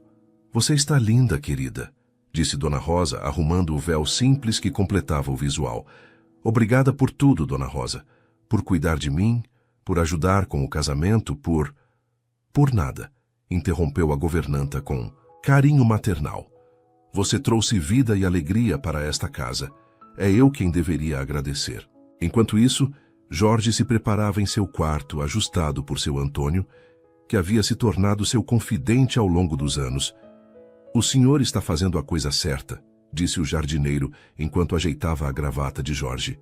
"Você está linda, querida", disse Dona Rosa, arrumando o véu simples que completava o visual. "Obrigada por tudo, Dona Rosa. Por cuidar de mim, por ajudar com o casamento, por nada", interrompeu a governanta com carinho maternal. "Você trouxe vida e alegria para esta casa. É eu quem deveria agradecer." Enquanto isso, Jorge se preparava em seu quarto, ajustado por seu Antônio, que havia se tornado seu confidente ao longo dos anos. "O senhor está fazendo a coisa certa", disse o jardineiro enquanto ajeitava a gravata de Jorge.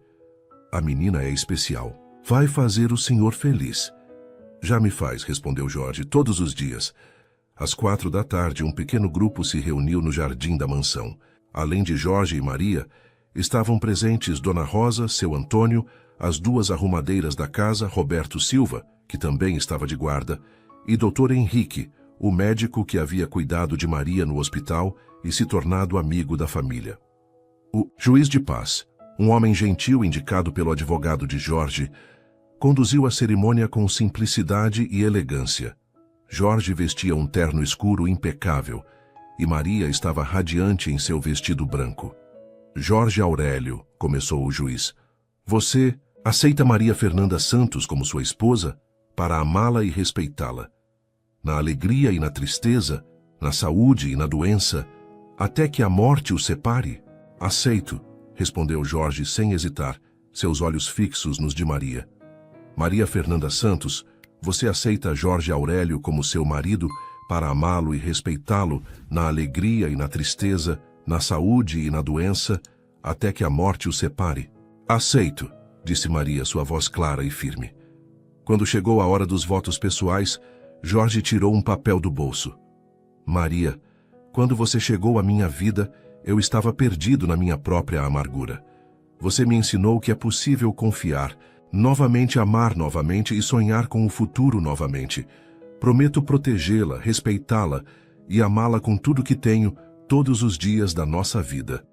A menina é especial. Vai fazer o senhor feliz. Já me faz, respondeu Jorge, todos os dias. Às 4 da tarde, um pequeno grupo se reuniu no jardim da mansão. Além de Jorge e Maria, estavam presentes Dona Rosa, seu Antônio, as duas arrumadeiras da casa, Roberto Silva, que também estava de guarda, e Dr. Henrique, o médico que havia cuidado de Maria no hospital e se tornado amigo da família. O juiz de paz, um homem gentil indicado pelo advogado de Jorge, conduziu a cerimônia com simplicidade e elegância. Jorge vestia um terno escuro impecável e Maria estava radiante em seu vestido branco. Jorge Aurélio, começou o juiz, você aceita Maria Fernanda Santos como sua esposa para amá-la e respeitá-la, na alegria e na tristeza, na saúde e na doença, até que a morte os separe? Aceito, respondeu Jorge sem hesitar, seus olhos fixos nos de Maria. Maria Fernanda Santos, você aceita Jorge Aurélio como seu marido para amá-lo e respeitá-lo na alegria e na tristeza, na saúde e na doença, até que a morte os separe? Aceito, disse Maria, sua voz clara e firme. Quando chegou a hora dos votos pessoais, Jorge tirou um papel do bolso. Maria, quando você chegou à minha vida, eu estava perdido na minha própria amargura. Você me ensinou que é possível confiar, novamente amar novamente e sonhar com o futuro novamente. Prometo protegê-la, respeitá-la e amá-la com tudo que tenho todos os dias da nossa vida.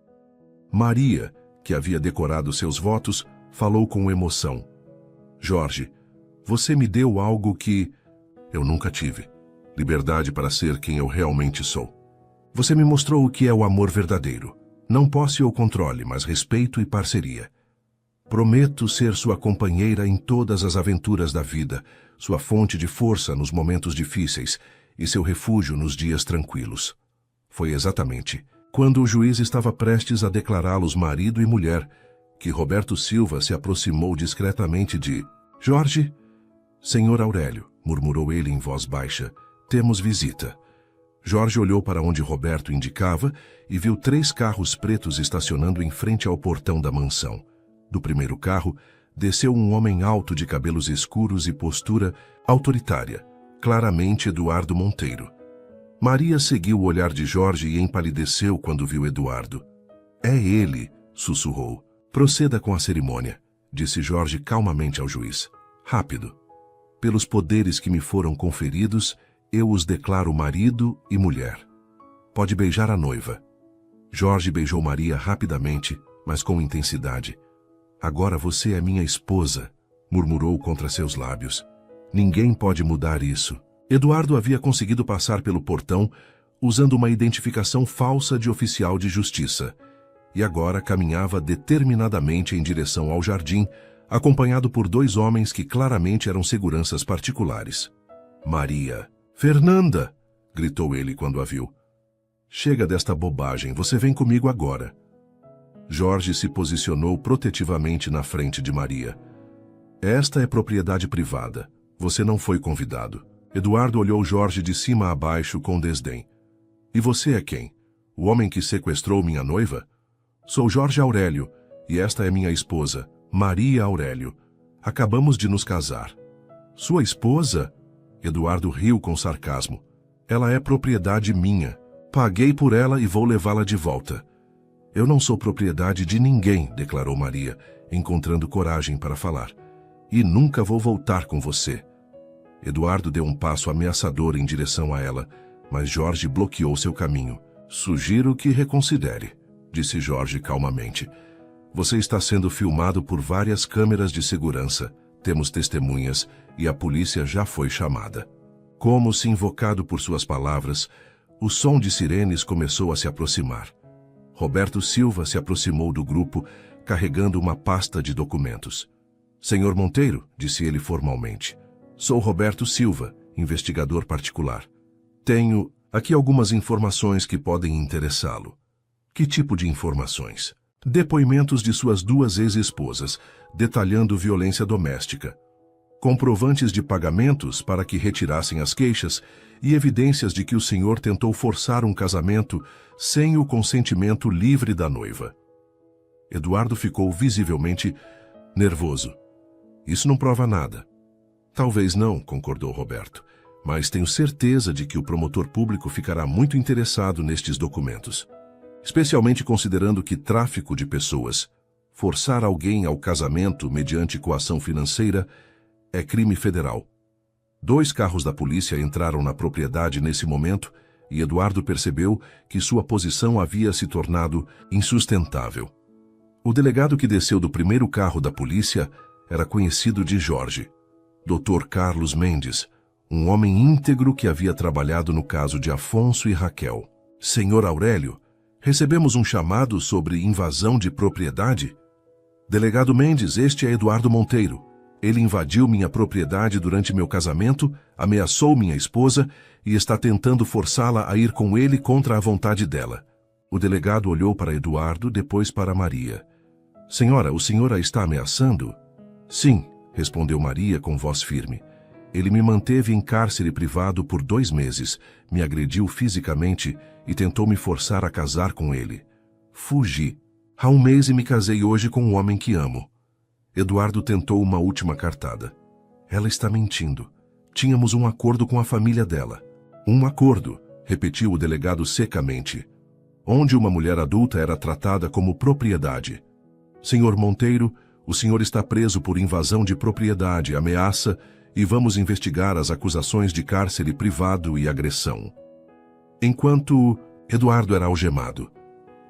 Maria, que havia decorado seus votos, falou com emoção. Jorge, você me deu algo que eu nunca tive. Liberdade para ser quem eu realmente sou. Você me mostrou o que é o amor verdadeiro. Não posse ou controle, mas respeito e parceria. Prometo ser sua companheira em todas as aventuras da vida, sua fonte de força nos momentos difíceis e seu refúgio nos dias tranquilos. Foi exatamente quando o juiz estava prestes a declará-los marido e mulher que Roberto Silva se aproximou discretamente de Jorge. Senhor Aurélio, murmurou ele em voz baixa, temos visita. Jorge olhou para onde Roberto indicava e viu 3 carros pretos estacionando em frente ao portão da mansão. Do primeiro carro, desceu um homem alto de cabelos escuros e postura autoritária, claramente Eduardo Monteiro. Maria seguiu o olhar de Jorge e empalideceu quando viu Eduardo. É ele, sussurrou. Proceda com a cerimônia, disse Jorge calmamente ao juiz. Rápido. Pelos poderes que me foram conferidos, eu os declaro marido e mulher. Pode beijar a noiva. Jorge beijou Maria rapidamente, mas com intensidade. Agora você é minha esposa, murmurou contra seus lábios. Ninguém pode mudar isso. Eduardo havia conseguido passar pelo portão usando uma identificação falsa de oficial de justiça e agora caminhava determinadamente em direção ao jardim, acompanhado por 2 homens que claramente eram seguranças particulares. Maria. Fernanda! Gritou ele quando a viu. Chega desta bobagem, você vem comigo agora. Jorge se posicionou protetivamente na frente de Maria. Esta é propriedade privada. Você não foi convidado. Eduardo olhou Jorge de cima a baixo com desdém. E você é quem? O homem que sequestrou minha noiva? Sou Jorge Aurélio, e esta é minha esposa, Maria Aurélio. Acabamos de nos casar. Sua esposa? Eduardo riu com sarcasmo. Ela é propriedade minha. Paguei por ela e vou levá-la de volta. Eu não sou propriedade de ninguém, declarou Maria, encontrando coragem para falar. E nunca vou voltar com você. Eduardo deu um passo ameaçador em direção a ela, mas Jorge bloqueou seu caminho. Sugiro que reconsidere, disse Jorge calmamente. Você está sendo filmado por várias câmeras de segurança. Temos testemunhas e a polícia já foi chamada. Como se invocado por suas palavras, o som de sirenes começou a se aproximar. Roberto Silva se aproximou do grupo, carregando uma pasta de documentos. Senhor Monteiro, disse ele formalmente, sou Roberto Silva, investigador particular. Tenho aqui algumas informações que podem interessá-lo. Que tipo de informações? Depoimentos de suas 2 ex-esposas, detalhando violência doméstica. comprovantes de pagamentos para que retirassem as queixas e evidências de que o senhor tentou forçar um casamento sem o consentimento livre da noiva. Eduardo ficou visivelmente nervoso. Isso não prova nada. Talvez não, concordou Roberto, mas tenho certeza de que o promotor público ficará muito interessado nestes documentos, especialmente considerando que tráfico de pessoas, forçar alguém ao casamento mediante coação financeira, é crime federal. 2 carros da polícia entraram na propriedade nesse momento e Eduardo percebeu que sua posição havia se tornado insustentável. O delegado que desceu do primeiro carro da polícia era conhecido de Jorge, Dr. Carlos Mendes, um homem íntegro que havia trabalhado no caso de Afonso e Raquel. Senhor Aurélio, recebemos um chamado sobre invasão de propriedade? Delegado Mendes, este é Eduardo Monteiro. Ele invadiu minha propriedade durante meu casamento, ameaçou minha esposa e está tentando forçá-la a ir com ele contra a vontade dela. O delegado olhou para Eduardo, depois para Maria. Senhora, o senhor a está ameaçando? Sim, respondeu Maria com voz firme. Ele me manteve em cárcere privado por 2 meses, me agrediu fisicamente e tentou me forçar a casar com ele. Fugi. Há 1 mês e me casei hoje com um homem que amo. Eduardo tentou uma última cartada. Ela está mentindo. Tínhamos um acordo com a família dela. Um acordo, repetiu o delegado secamente, onde uma mulher adulta era tratada como propriedade. Senhor Monteiro, o senhor está preso por invasão de propriedade, ameaça e vamos investigar as acusações de cárcere privado e agressão. Enquanto Eduardo era algemado,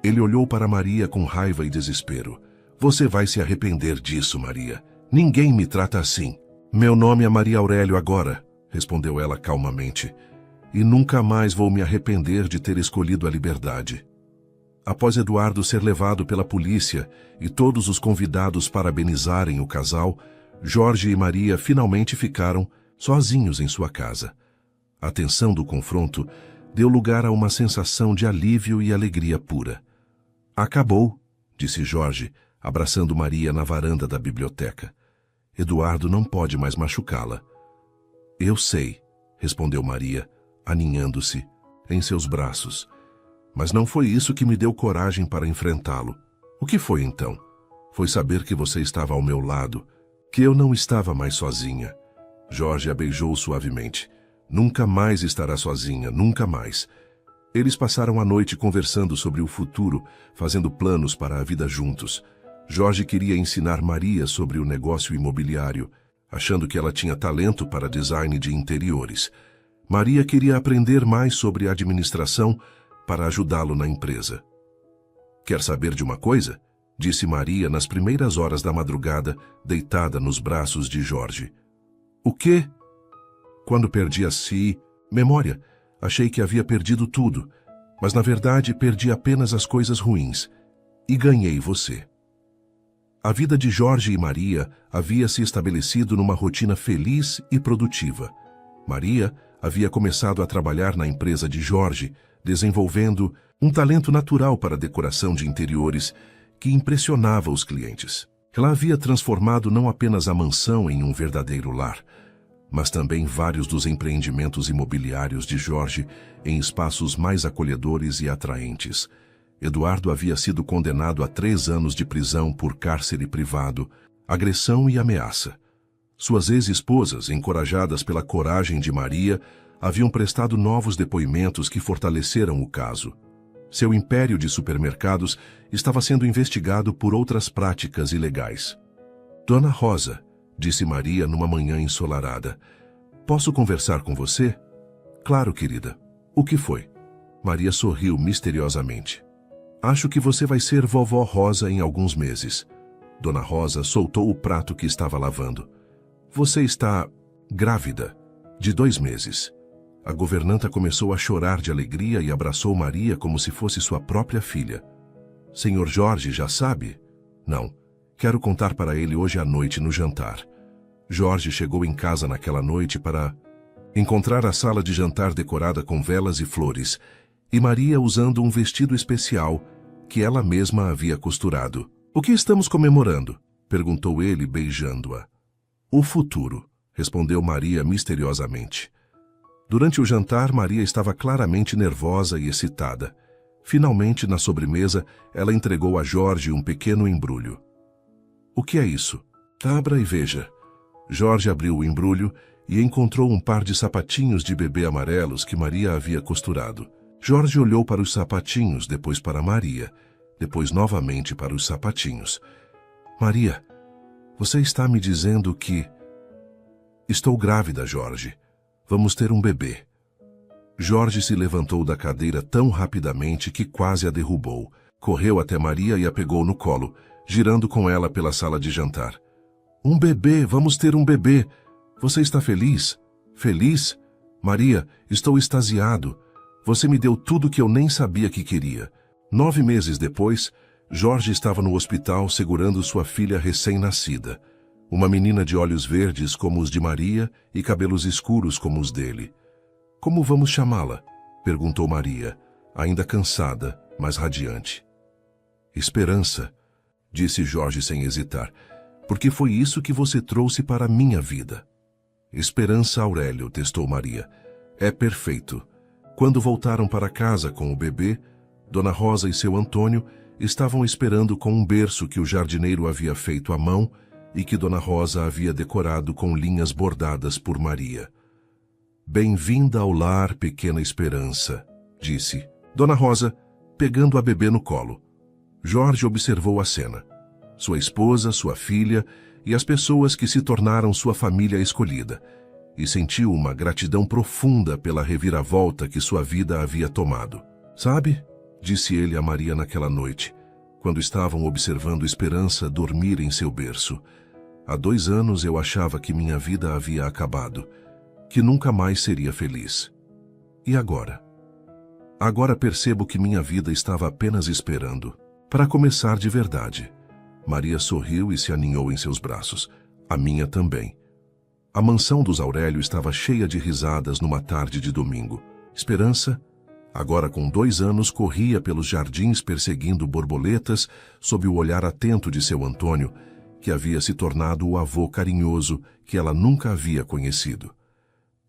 ele olhou para Maria com raiva e desespero. Você vai se arrepender disso, Maria. Ninguém me trata assim. Meu nome é Maria Aurélio agora, respondeu ela calmamente, e nunca mais vou me arrepender de ter escolhido a liberdade. Após Eduardo ser levado pela polícia e todos os convidados parabenizarem o casal, Jorge e Maria finalmente ficaram sozinhos em sua casa. A tensão do confronto deu lugar a uma sensação de alívio e alegria pura. Acabou, disse Jorge, abraçando Maria na varanda da biblioteca. Eduardo não pode mais machucá-la. Eu sei, respondeu Maria, aninhando-se em seus braços. Mas não foi isso que me deu coragem para enfrentá-lo. O que foi então? Foi saber que você estava ao meu lado, que eu não estava mais sozinha. Jorge a beijou suavemente. Nunca mais estará sozinha, nunca mais. Eles passaram a noite conversando sobre o futuro, fazendo planos para a vida juntos. Jorge queria ensinar Maria sobre o negócio imobiliário, achando que ela tinha talento para design de interiores. Maria queria aprender mais sobre administração para ajudá-lo na empresa. Quer saber de uma coisa? Disse Maria nas primeiras horas da madrugada, deitada nos braços de Jorge. O quê? Quando perdi a memória, achei que havia perdido tudo, mas na verdade perdi apenas as coisas ruins e ganhei você. A vida de Jorge e Maria havia se estabelecido numa rotina feliz e produtiva. Maria havia começado a trabalhar na empresa de Jorge, desenvolvendo um talento natural para a decoração de interiores que impressionava os clientes. Ela havia transformado não apenas a mansão em um verdadeiro lar, mas também vários dos empreendimentos imobiliários de Jorge em espaços mais acolhedores e atraentes. Eduardo havia sido condenado a 3 anos de prisão por cárcere privado, agressão e ameaça. Suas ex-esposas, encorajadas pela coragem de Maria, haviam prestado novos depoimentos que fortaleceram o caso. Seu império de supermercados estava sendo investigado por outras práticas ilegais. Dona Rosa, disse Maria numa manhã ensolarada, posso conversar com você? Claro, querida. O que foi? Maria sorriu misteriosamente. Acho que você vai ser vovó Rosa em alguns meses. Dona Rosa soltou o prato que estava lavando. Você está grávida, de 2 meses. A governanta começou a chorar de alegria e abraçou Maria como se fosse sua própria filha. Senhor Jorge já sabe? Não. Quero contar para ele hoje à noite no jantar. Jorge chegou em casa naquela noite para encontrar a sala de jantar decorada com velas e flores, e Maria usando um vestido especial que ela mesma havia costurado. O que estamos comemorando? Perguntou ele, beijando-a. O futuro, respondeu Maria misteriosamente. Durante o jantar, Maria estava claramente nervosa e excitada. Finalmente, na sobremesa, ela entregou a Jorge um pequeno embrulho. O que é isso? Abra e veja. Jorge abriu o embrulho e encontrou um par de sapatinhos de bebê amarelos que Maria havia costurado. Jorge olhou para os sapatinhos, depois para Maria, depois novamente para os sapatinhos. Maria, você está me dizendo que... Estou grávida, Jorge. Vamos ter um bebê. Jorge se levantou da cadeira tão rapidamente que quase a derrubou. Correu até Maria e a pegou no colo, girando com ela pela sala de jantar. Um bebê, vamos ter um bebê. Você está feliz? Feliz? Maria, estou extasiado. Você me deu tudo que eu nem sabia que queria. 9 meses depois, Jorge estava no hospital segurando sua filha recém-nascida. Uma menina de olhos verdes como os de Maria e cabelos escuros como os dele. Como vamos chamá-la? Perguntou Maria, ainda cansada, mas radiante. Esperança, disse Jorge sem hesitar, porque foi isso que você trouxe para a minha vida. Esperança Aurélio, testou Maria. É perfeito. Quando voltaram para casa com o bebê, Dona Rosa e seu Antônio estavam esperando com um berço que o jardineiro havia feito à mão e que Dona Rosa havia decorado com linhas bordadas por Maria. Bem-vinda ao lar, pequena Esperança, disse Dona Rosa, pegando a bebê no colo. Jorge observou a cena. Sua esposa, sua filha e as pessoas que se tornaram sua família escolhida, e sentiu uma gratidão profunda pela reviravolta que sua vida havia tomado. Sabe, disse ele a Maria naquela noite, quando estavam observando Esperança dormir em seu berço. Há 2 anos eu achava que minha vida havia acabado, que nunca mais seria feliz. E agora? Agora percebo que minha vida estava apenas esperando para começar de verdade. Maria sorriu e se aninhou em seus braços. A minha também. A mansão dos Aurélio estava cheia de risadas numa tarde de domingo. Esperança, agora com 2 anos, corria pelos jardins perseguindo borboletas sob o olhar atento de seu Antônio, que havia se tornado o avô carinhoso que ela nunca havia conhecido.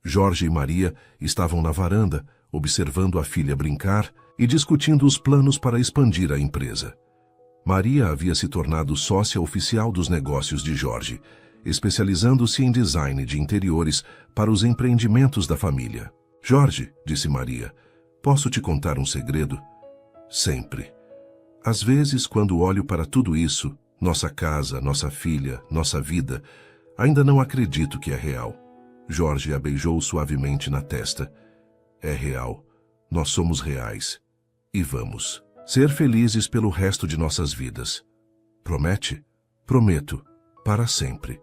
Jorge e Maria estavam na varanda, observando a filha brincar e discutindo os planos para expandir a empresa. Maria havia se tornado sócia oficial dos negócios de Jorge, especializando-se em design de interiores para os empreendimentos da família. Jorge, disse Maria, posso te contar um segredo? Sempre. Às vezes, quando olho para tudo isso, nossa casa, nossa filha, nossa vida, ainda não acredito que é real. Jorge a beijou suavemente na testa. É real. Nós somos reais. E vamos ser felizes pelo resto de nossas vidas. Promete? Prometo. Para sempre.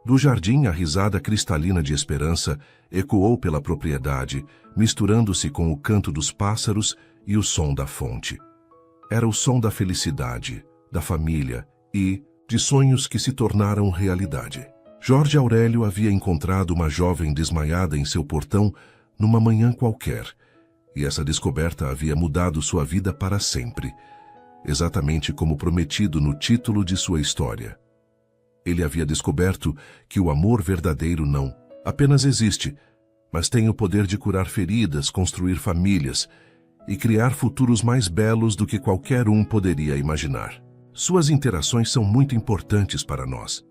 Do jardim, a risada cristalina de Esperança ecoou pela propriedade, misturando-se com o canto dos pássaros e o som da fonte. Era o som da felicidade, da família e de sonhos que se tornaram realidade. Jorge Aurélio havia encontrado uma jovem desmaiada em seu portão numa manhã qualquer, e essa descoberta havia mudado sua vida para sempre, exatamente como prometido no título de sua história. Ele havia descoberto que o amor verdadeiro não apenas existe, mas tem o poder de curar feridas, construir famílias e criar futuros mais belos do que qualquer um poderia imaginar. Suas interações são muito importantes para nós.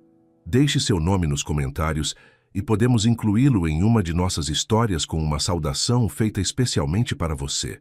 Deixe seu nome nos comentários e podemos incluí-lo em uma de nossas histórias com uma saudação feita especialmente para você.